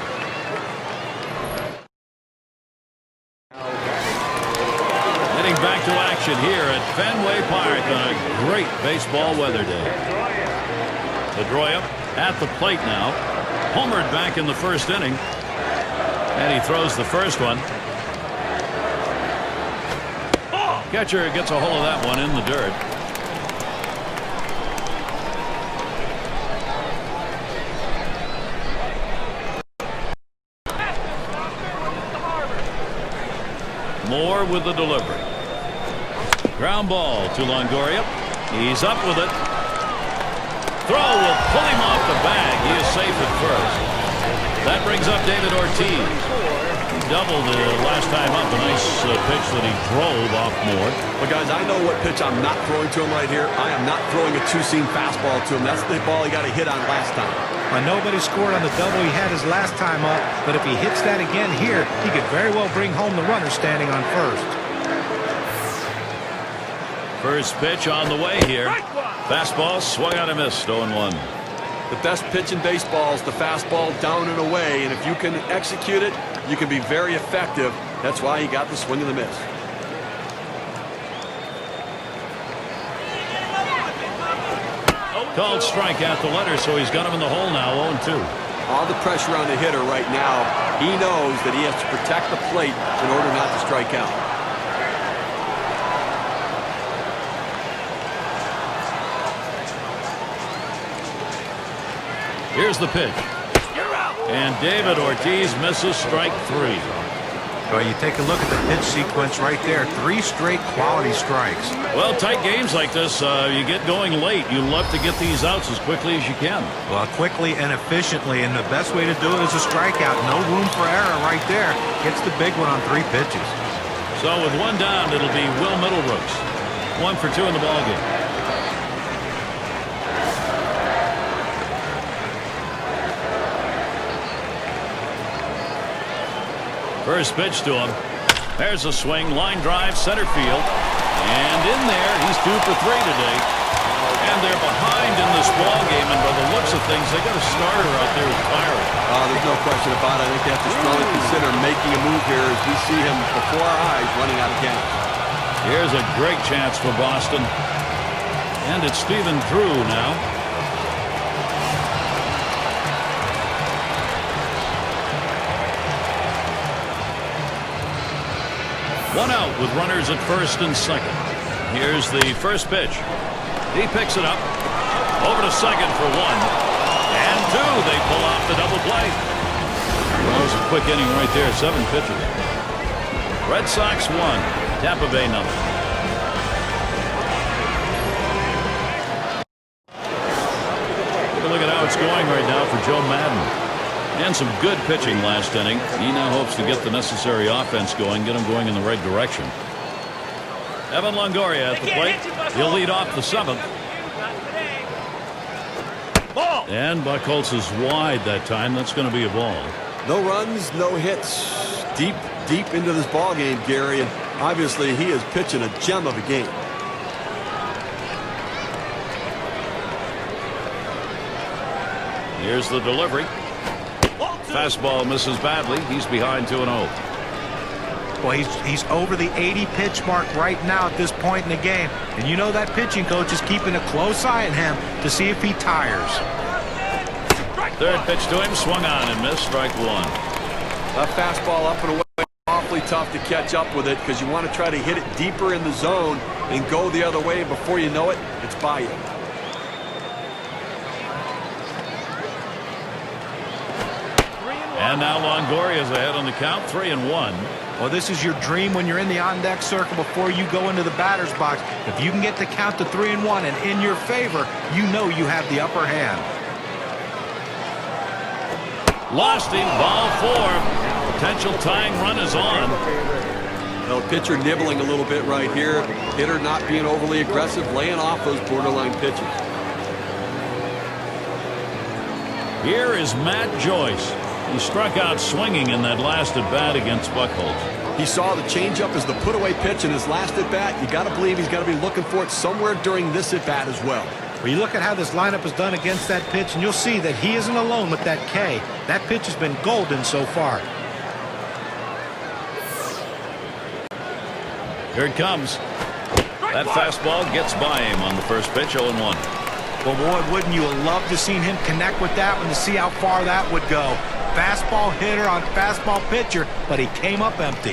Getting back to action here at Fenway Park on a great baseball weather day. Pedroia at the plate now. Homered back in the first inning. And he throws the first one. Catcher gets a hold of that one in the dirt. Moore with the delivery. Ground ball to Longoria. He's up with it. Throw will pull him off the bag. He is safe at first. That brings up David Ortiz. Doubled last time up. A nice pitch that he drove off Moore. But guys, I know what pitch I'm not throwing to him right here. I am not throwing a two-seam fastball to him. That's the ball he got a hit on last time. Nobody scored on the double he had his last time up, but if he hits that again here, he could very well bring home the runner standing on first. First pitch on the way here. Fastball swung out and missed. 0-1. The best pitch in baseball is the fastball down and away, and if you can execute it, you can be very effective. That's why he got the swing and the miss. Called strike at the letter, so he's got him in the hole now. 0-2. All the pressure on the hitter right now. He knows that he has to protect the plate in order not to strike out. Here's the pitch. And David Ortiz misses strike 3. Well, you take a look at the pitch sequence right there. 3 straight quality strikes. Well, tight games like this, you get going late. You love to get these outs as quickly as you can. Well, quickly and efficiently, and the best way to do it is a strikeout. No room for error right there. Gets the big one on 3 pitches. So with one down, it'll be Will Middlebrooks. 1 for 2 in the ballgame. First pitch to him. There's a swing, line drive, center field. And in there, he's 2 for 3 today. And they're behind in this ball game, and by the looks of things, they got a starter out there who's firing. There's no question about it. I think they have to strongly consider making a move here as we see him before our eyes running out of gas. Here's a great chance for Boston. And it's Stephen Drew now. One out with runners at first and second. Here's the first pitch. He picks it up. Over to second for 1. And 2. They pull off the double play. Well, it was a quick inning right there. 7 pitches. Red Sox 1. Tampa Bay 0. Take a look at how it's going right now for Joe Madden. And some good pitching last inning. He now hopes to get the necessary offense going, get him going in the right direction. Evan Longoria at the plate. He'll lead off the 7th. And Buchholz is wide that time. That's going to be a ball. No runs, no hits. Deep into this ball game, Gary. And obviously, he is pitching a gem of a game. Here's the delivery. Fastball misses badly. He's behind 2-0. Well, he's over the 80 pitch mark right now at this point in the game. And you know that pitching coach is keeping a close eye on him to see if he tires. Third pitch to him, swung on and missed. Strike 1. That fastball up and away, awfully tough to catch up with it because you want to try to hit it deeper in the zone and go the other way. Before you know it, it's by you. And now Longoria's ahead on the count, 3-1. Well, this is your dream when you're in the on-deck circle before you go into the batter's box. If you can get the count to 3-1 and in your favor, you know you have the upper hand. Lost him, ball 4. Potential tying run is on. Well, pitcher nibbling a little bit right here. Hitter not being overly aggressive, laying off those borderline pitches. Here is Matt Joyce. He struck out swinging in that last at-bat against Buchholz. He saw the changeup as the put-away pitch in his last at-bat. You got to believe he's got to be looking for it somewhere during this at-bat as well. Well, you look at how this lineup is done against that pitch, and you'll see that he isn't alone with that K. That pitch has been golden so far. Here it comes. That fastball gets by him on the first pitch, 0-1. Well, boy, wouldn't you have loved to seen him connect with that one to see how far that would go. Fastball hitter on fastball pitcher, but he came up empty.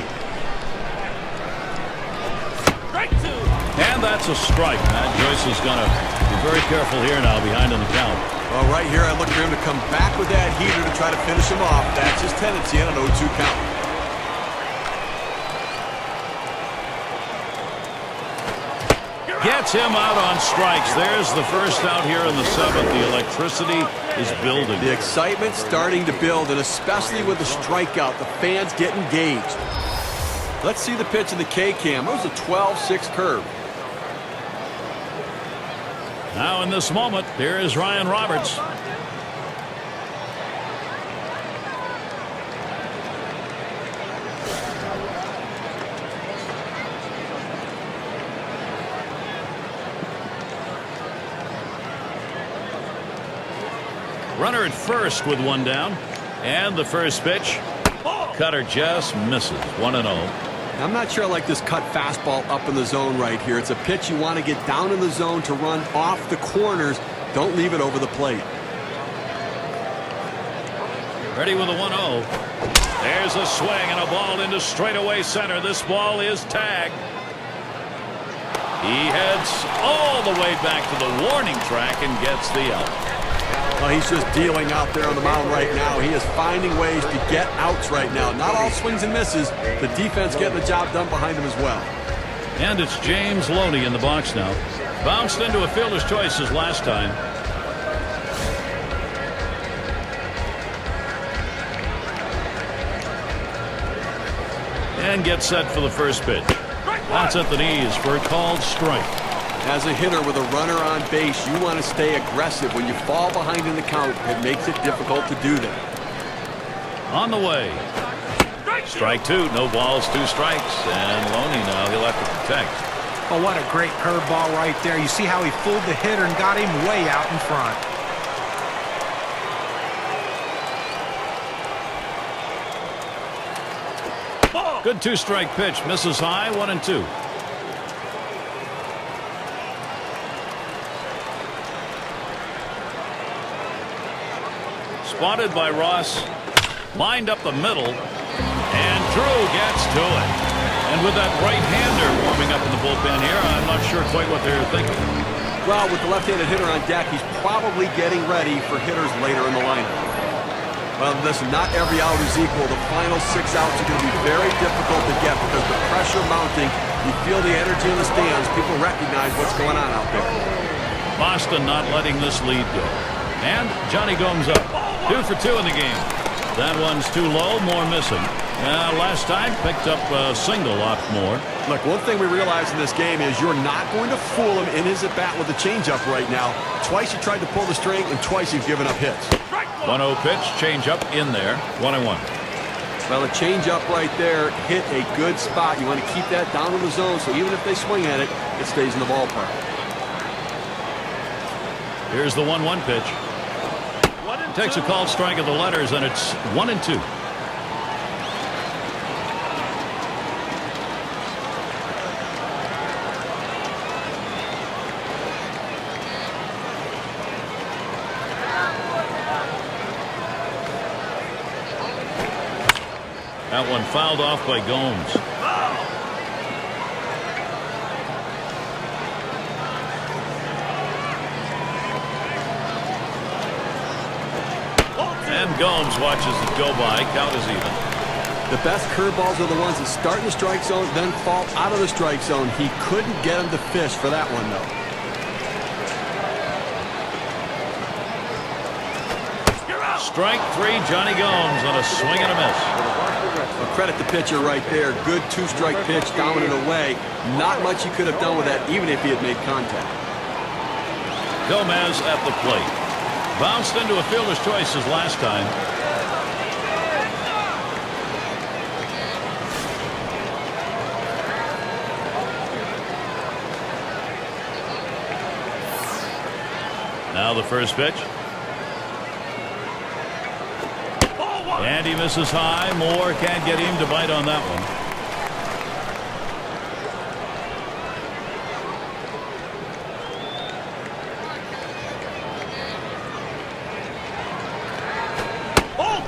And that's a strike. Matt Joyce is going to be very careful here now behind in the count. Well, right here, I look for him to come back with that heater to try to finish him off. That's his tendency on an 0-2 count. Gets him out on strikes. There's the first out here in the 7th. The electricity is building. The excitement starting to build, and especially with the strikeout, the fans get engaged. Let's see the pitch in the K-Cam. It was a 12-6 curve. Now in this moment, here is Ryan Roberts. Runner at first with one down. And the first pitch. Cutter just misses. 1-0. I'm not sure I like this cut fastball up in the zone right here. It's a pitch you want to get down in the zone to run off the corners. Don't leave it over the plate. Ready with a 1-0. There's a swing and a ball into straightaway center. This ball is tagged. He heads all the way back to the warning track and gets the out. Well, he's just dealing out there on the mound right now. He is finding ways to get outs right now. Not all swings and misses. The defense getting the job done behind him as well. And it's James Loney in the box now. Bounced into a fielder's choices last time. And gets set for the first pitch. That's at the knees for a called strike. As a hitter with a runner on base, you want to stay aggressive. When you fall behind in the count, it makes it difficult to do that. On the way. Strike two. No balls, 2 strikes. And Loney now, he'll have to protect. Oh, what a great curveball right there. You see how he fooled the hitter and got him way out in front. Good 2-strike pitch. Misses high. 1-2. Spotted by Ross. Lined up the middle. And Drew gets to it. And with that right-hander warming up in the bullpen here, I'm not sure quite what they're thinking. Well, with the left-handed hitter on deck, he's probably getting ready for hitters later in the lineup. Well, listen, not every out is equal. The final 6 outs are going to be very difficult to get because the pressure mounting. You feel the energy in the stands. People recognize what's going on out there. Boston not letting this lead go. And Johnny Gomes up. 2 for 2 in the game. That one's too low. More missing. Last time picked up a single off Moore. Look, one thing we realize in this game is you're not going to fool him in his at-bat with the changeup right now. Twice he tried to pull the string, and twice he's given up hits. 1-0 pitch, changeup in there. 1-1. Well, a changeup right there hit a good spot. You want to keep that down in the zone, so even if they swing at it, it stays in the ballpark. Here's the 1-1 pitch. Takes a called strike of the letters, and it's 1-2. That one fouled off by Gomes. And Gomes watches it go by. Count is even. The best curveballs are the ones that start in the strike zone, then fall out of the strike zone. He couldn't get him to fish for that one, though. Strike 3, Johnny Gomes on a swing and a miss. Well, credit the pitcher right there. Good 2-strike pitch down and away. Not much he could have done with that, even if he had made contact. Gomez at the plate. Bounced into a fielder's choices last time. Now the first pitch. And he misses high. Moore can't get him to bite on that one.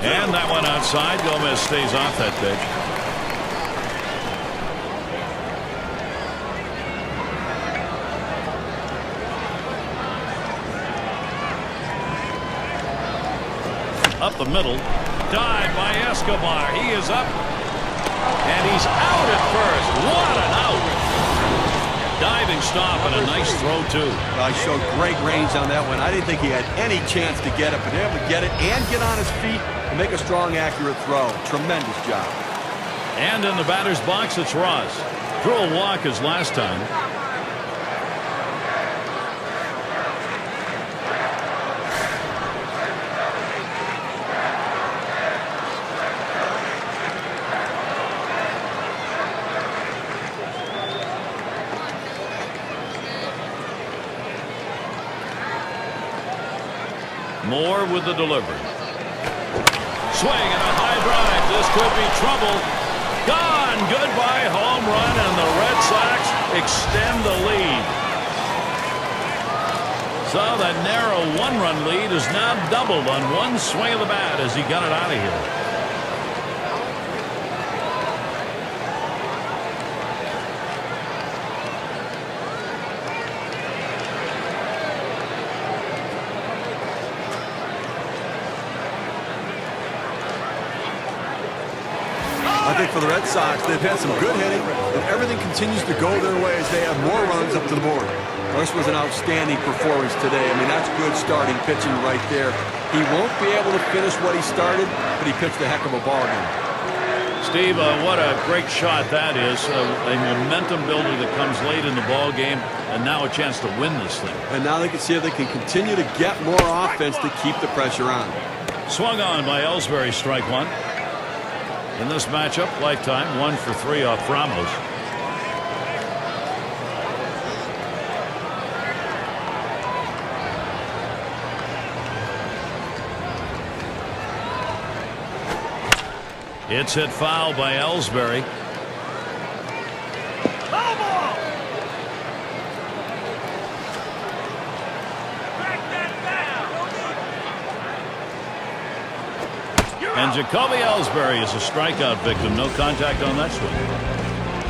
And that one outside. Gomez stays off that pitch. Up the middle. Dive by Escobar. He is up. And he's out at first. What an out. Diving stop and a nice throw, too. He showed great range on that one. I didn't think he had any chance to get it, but able to get it and get on his feet and make a strong, accurate throw. Tremendous job. And in the batter's box, it's Ross. Drew a walk as last time. Moore with the delivery. Swing and a high drive. This could be trouble. Gone. Goodbye home run, and the Red Sox extend the lead. So that narrow one-run lead is now doubled on one swing of the bat as he got it out of here. I think for the Red Sox, they've had some good hitting, and everything continues to go their way as they have more runs up to the board. This was an outstanding performance today. I mean, that's good starting pitching right there. He won't be able to finish what he started, but he pitched a heck of a ball game. Steve, what a great shot that is. A momentum builder that comes late in the ball game, and now a chance to win this thing. And now they can see if they can continue to get more offense to keep the pressure on. Swung on by Ellsbury, strike one. In this matchup, lifetime 1 for 3 off Ramos. It's hit foul by Ellsbury. Foul ball! Back that down! And Jacoby Ellsbury is a strikeout victim. No contact on that swing.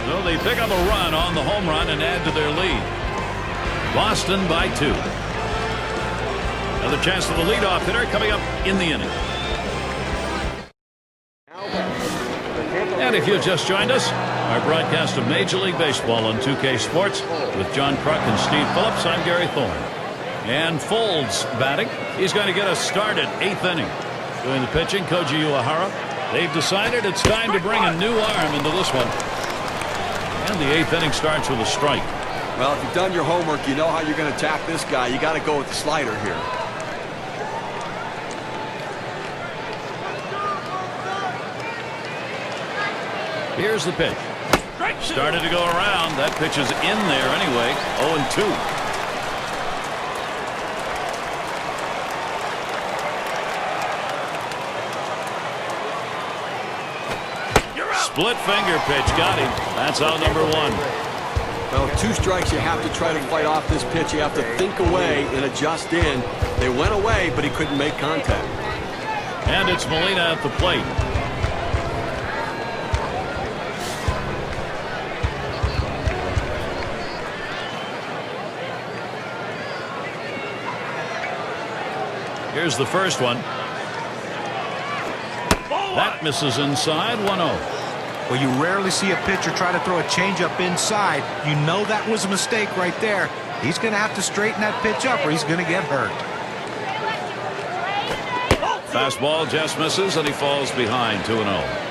So they pick up a run on the home run and add to their lead. Boston by 2. Another chance for the leadoff hitter coming up in the inning. And if you've just joined us, our broadcast of Major League Baseball on 2K Sports with John Kruk and Steve Phillips, I'm Gary Thorne. And Folds batting. He's going to get us started 8th inning. Doing the pitching, Koji Uehara. They've decided it's time to bring a new arm into this one. And the 8th inning starts with a strike. Well, if you've done your homework, you know how you're going to attack this guy. You got to go with the slider here. Here's the pitch. Started to go around. That pitch is in there anyway. 0-2. Split finger pitch. Got him. That's out number 1. Well, 2 strikes, you have to try to fight off this pitch. You have to think away and adjust in. They went away, but he couldn't make contact. And it's Molina at the plate. Here's the first one. That misses inside. 1-0. Well, you rarely see a pitcher try to throw a changeup inside. You know that was a mistake right there. He's going to have to straighten that pitch up or he's going to get hurt. Fastball just misses and he falls behind. 2-0.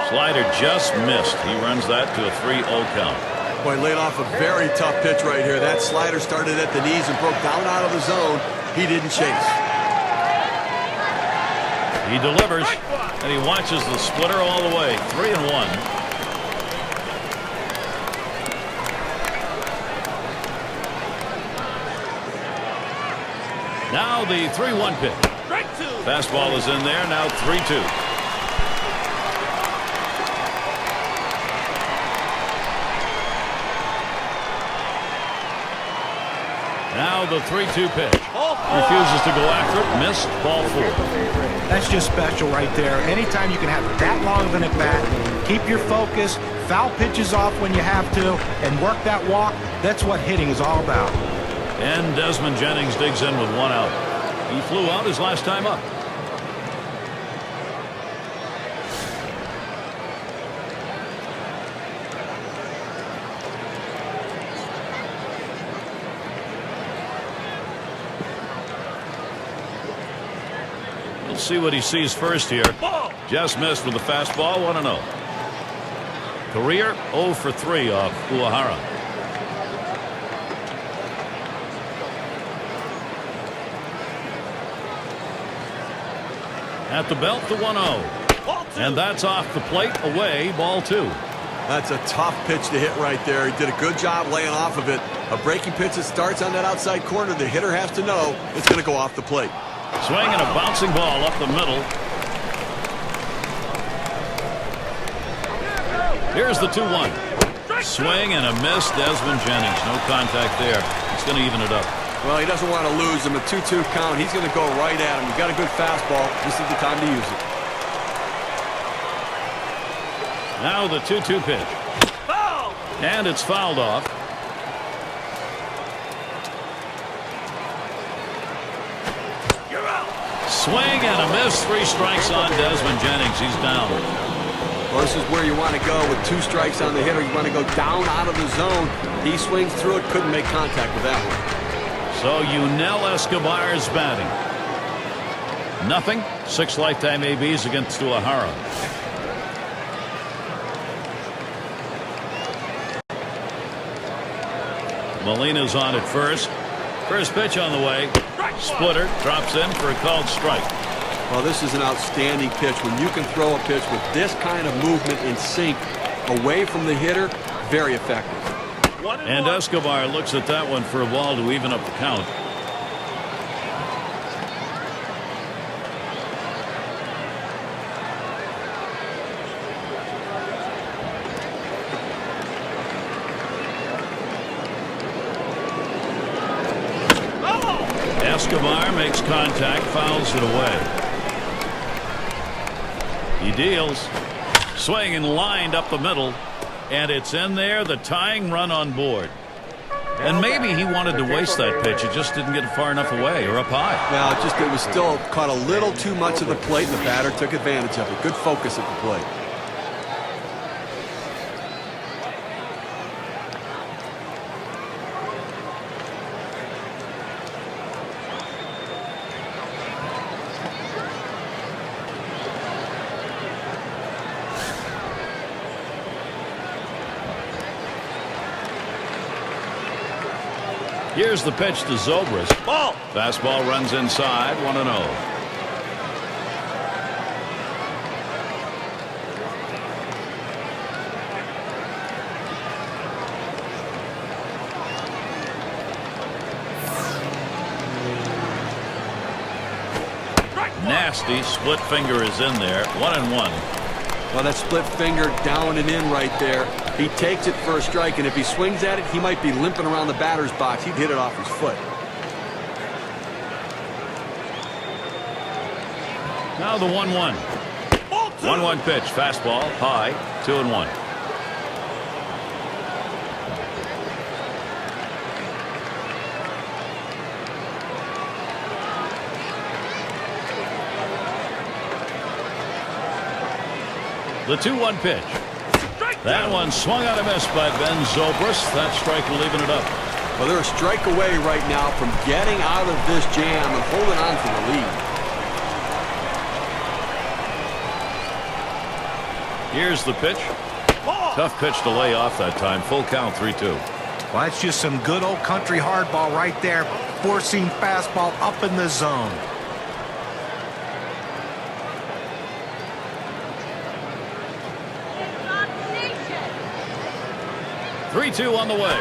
Slider just missed. He runs that to a 3-0 count. Boy, laid off a very tough pitch right here. That slider started at the knees and broke down out of the zone. He didn't chase. He delivers, and he watches the splitter all the way. 3-1. Now the 3-1 pitch. Fastball is in there. Now 3-2. Now the 3-2 pitch. Refuses to go after it. Missed. Ball 4. That's just special right there. Anytime you can have that long of an at-bat, Keep your focus, foul pitches off when you have to, and work that walk. That's what hitting is all about. And Desmond Jennings digs in with one out. He flew out his last time up. We'll see what he sees first here. Just missed with the fastball, 1-0. Career 0 for 3 off Uehara. At the belt, the 1-0. And that's off the plate, away, ball 2. That's a tough pitch to hit right there. He did a good job laying off of it. A breaking pitch that starts on that outside corner. The hitter has to know it's going to go off the plate. Swing and a bouncing ball up the middle. Here's the 2-1. Swing and a miss. Desmond Jennings. No contact there. He's going to even it up. Well, he doesn't want to lose him. A 2-2 count. He's going to go right at him. You got a good fastball. This is the time to use it. Now the 2-2 pitch. And it's fouled off. Swing and a miss. 3 strikes on Desmond Jennings. He's down. Well, this is where you want to go with 2 strikes on the hitter. You want to go down out of the zone. He swings through it. Couldn't make contact with that one. So Yunel Escobar's batting. Nothing. 6 lifetime ABs against Uehara. Molina's on at first. First pitch on the way. Splitter drops in for a called strike. Well, this is an outstanding pitch. When you can throw a pitch with this kind of movement in sync away from the hitter, very effective. And Escobar looks at that one for a ball to even up the count. Escobar makes contact, fouls it away. He deals. Swing and lined up the middle. And it's in there, the tying run on board. And maybe he wanted to waste that pitch. It just didn't get it far enough away or up high. Now, it was still caught a little too much of the plate, and the batter took advantage of it. Good focus at the plate. Here's the pitch to Zobrist. Ball. Fastball runs inside, 1-0. Nasty split finger is in there, 1-1. Well, that split finger down and in right there. He takes it for a strike, and if he swings at it, he might be limping around the batter's box. He'd hit it off his foot. Now the 1-1. 1-1 pitch, fastball, high, 2-1. The 2-1 pitch. That one swung on a miss by Ben Zobrist. That strike will even it up. Well, they're a strike away right now from getting out of this jam and holding on to the lead. Here's the pitch. Tough pitch to lay off that time. Full count, 3-2. Well, that's just some good old country hardball right there. Four-seam fastball up in the zone. 3-2 on the way.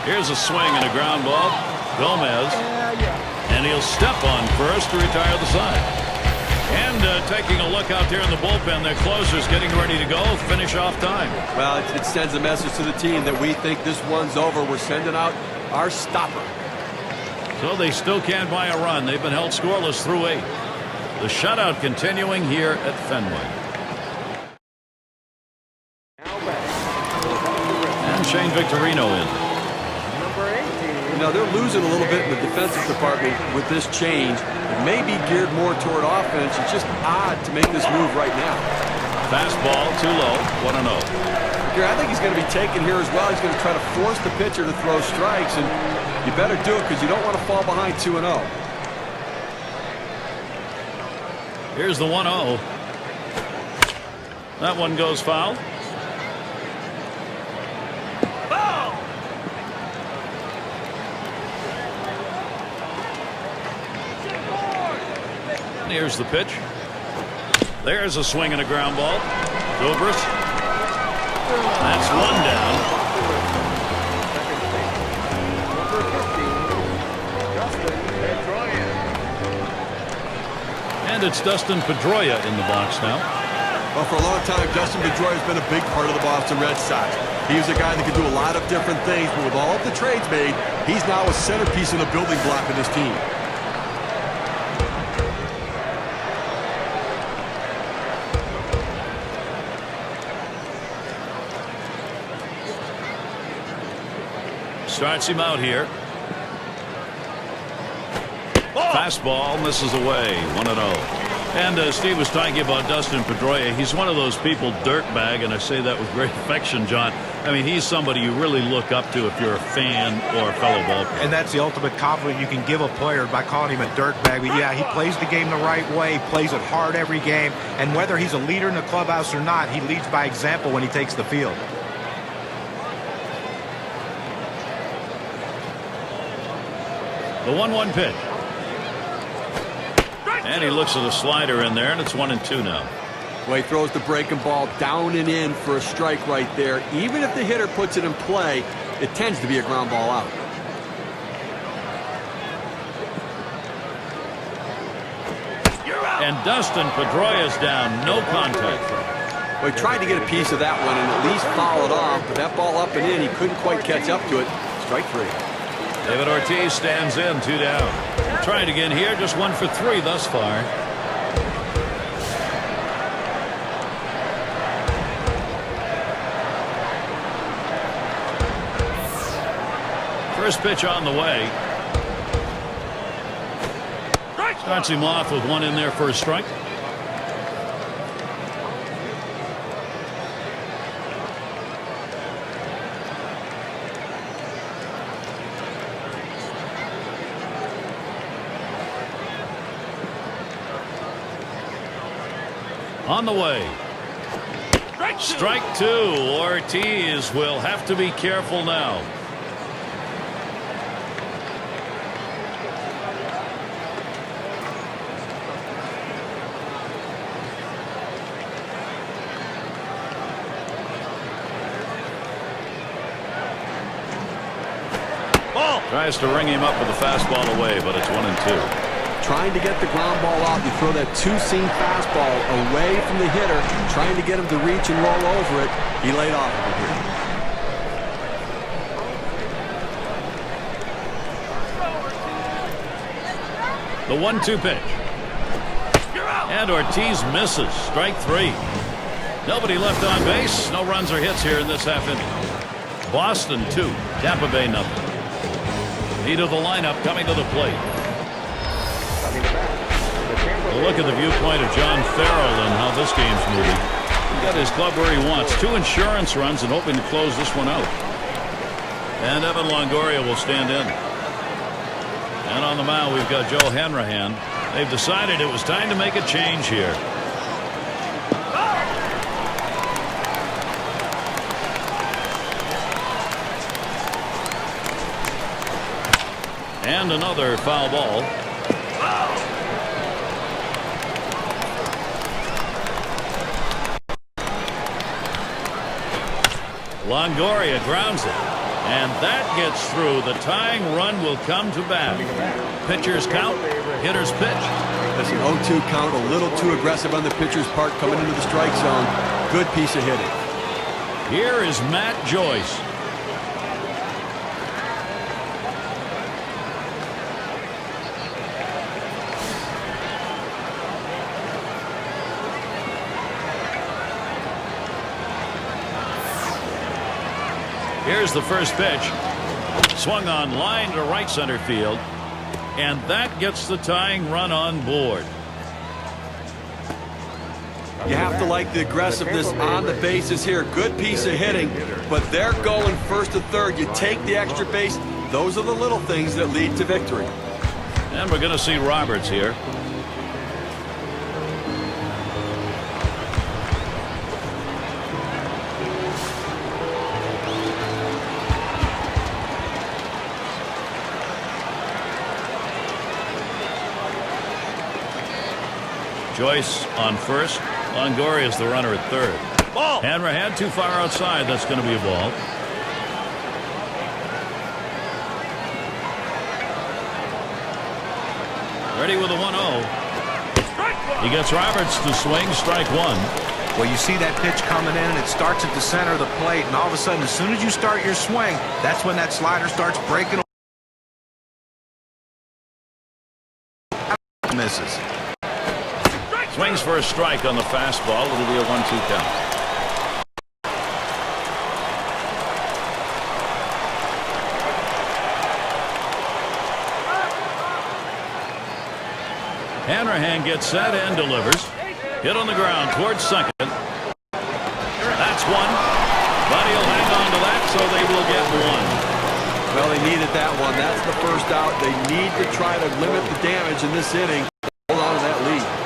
Here's a swing and a ground ball. Gomez. And he'll step on first to retire the side. And taking a look out there in the bullpen, their closer's getting ready to go, finish off time. Well, it sends a message to the team that we think this one's over. We're sending out our stopper. So they still can't buy a run. They've been held scoreless through 8. The shutout continuing here at Fenway. Shane Victorino in. You know, they're losing a little bit in the defensive department with this change. It may be geared more toward offense. It's just odd to make this move right now. Fastball too low, 1-0. I think he's going to be taken here as well. He's going to try to force the pitcher to throw strikes, and you better do it because you don't want to fall behind 2-0. Here's the 1-0. That one goes foul. Here's the pitch. There's a swing and a ground ball. Dobris. That's one down. And it's Dustin Pedroia in the box now. Well, for a long time, Dustin Pedroia has been a big part of the Boston Red Sox. He was a guy that could do a lot of different things, but with all of the trades made, he's now a centerpiece in the building block of this team. Starts him out here. Fastball misses away, 1-0. And Steve was talking about Dustin Pedroia. He's one of those people, dirtbag, and I say that with great affection, John. I mean, he's somebody you really look up to if you're a fan or a fellow ball player. And that's the ultimate compliment you can give a player by calling him a dirtbag. But yeah, he plays the game the right way, plays it hard every game, and whether he's a leader in the clubhouse or not, he leads by example when he takes the field. The 1-1 pitch. And he looks at a slider in there, and it's 1-2 now. Well, he throws the breaking ball down and in for a strike right there. Even if the hitter puts it in play, it tends to be a ground ball out. And Dustin Pedroia's down, no contact. Well, he tried to get a piece of that one and at least foul it off, but that ball up and in, he couldn't quite catch up to it. Strike 3. David Ortiz stands in, 2 down. Trying again here, just 1 for 3 thus far. First pitch on the way. Starts him off with 1 in there for a strike. On the way. Strike 2. Ortiz will have to be careful now. Tries to ring him up with a fastball away, but it's 1-2. Trying to get the ground ball out. You throw that two-seam fastball away from the hitter, trying to get him to reach and roll over it. He laid off of it here. The 1-2 pitch. And Ortiz misses. Strike 3. Nobody left on base. No runs or hits here in this half inning. Boston 2, Tampa Bay 0. Lead of the lineup coming to the plate. A look at the viewpoint of John Farrell and how this game's moving. He got his club where he wants. 2 insurance runs and hoping to close this one out. And Evan Longoria will stand in. And on the mound we've got Joe Hanrahan. They've decided it was time to make a change here. And another foul ball. Longoria grounds it. And that gets through. The tying run will come to bat. Pitcher's count, hitter's pitch. That's an 0-2 count, a little too aggressive on the pitcher's part coming into the strike zone. Good piece of hitting. Here is Matt Joyce. Here's the first pitch. Swung on line to right center field. And that gets the tying run on board. You have to like the aggressiveness on the bases here. Good piece of hitting, but they're going first to third. You take the extra base. Those are the little things that lead to victory. And we're going to see Roberts here. Joyce on first. Longoria is the runner at third. Ball. Hanrahan too far outside. That's going to be a ball. Ready with a 1-0. He gets Roberts to swing. Strike one. Well, you see that pitch coming in, and it starts at the center of the plate, and all of a sudden, as soon as you start your swing, that's when that slider starts breaking. Misses. Swings for a strike on the fastball. It'll be a 1-2 count. Hanrahan gets set and delivers. Hit on the ground towards second. That's one. But he'll hang on to that, so they will get one. Well, they needed that one. That's the first out. They need to try to limit the damage in this inning. Hold on to that lead.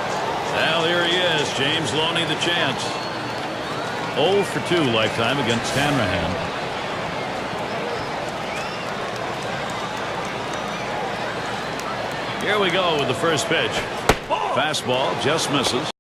Well, here he is. James Loney the chance. 0 for 2 lifetime against Hanrahan. Here we go with the first pitch. Fastball just misses.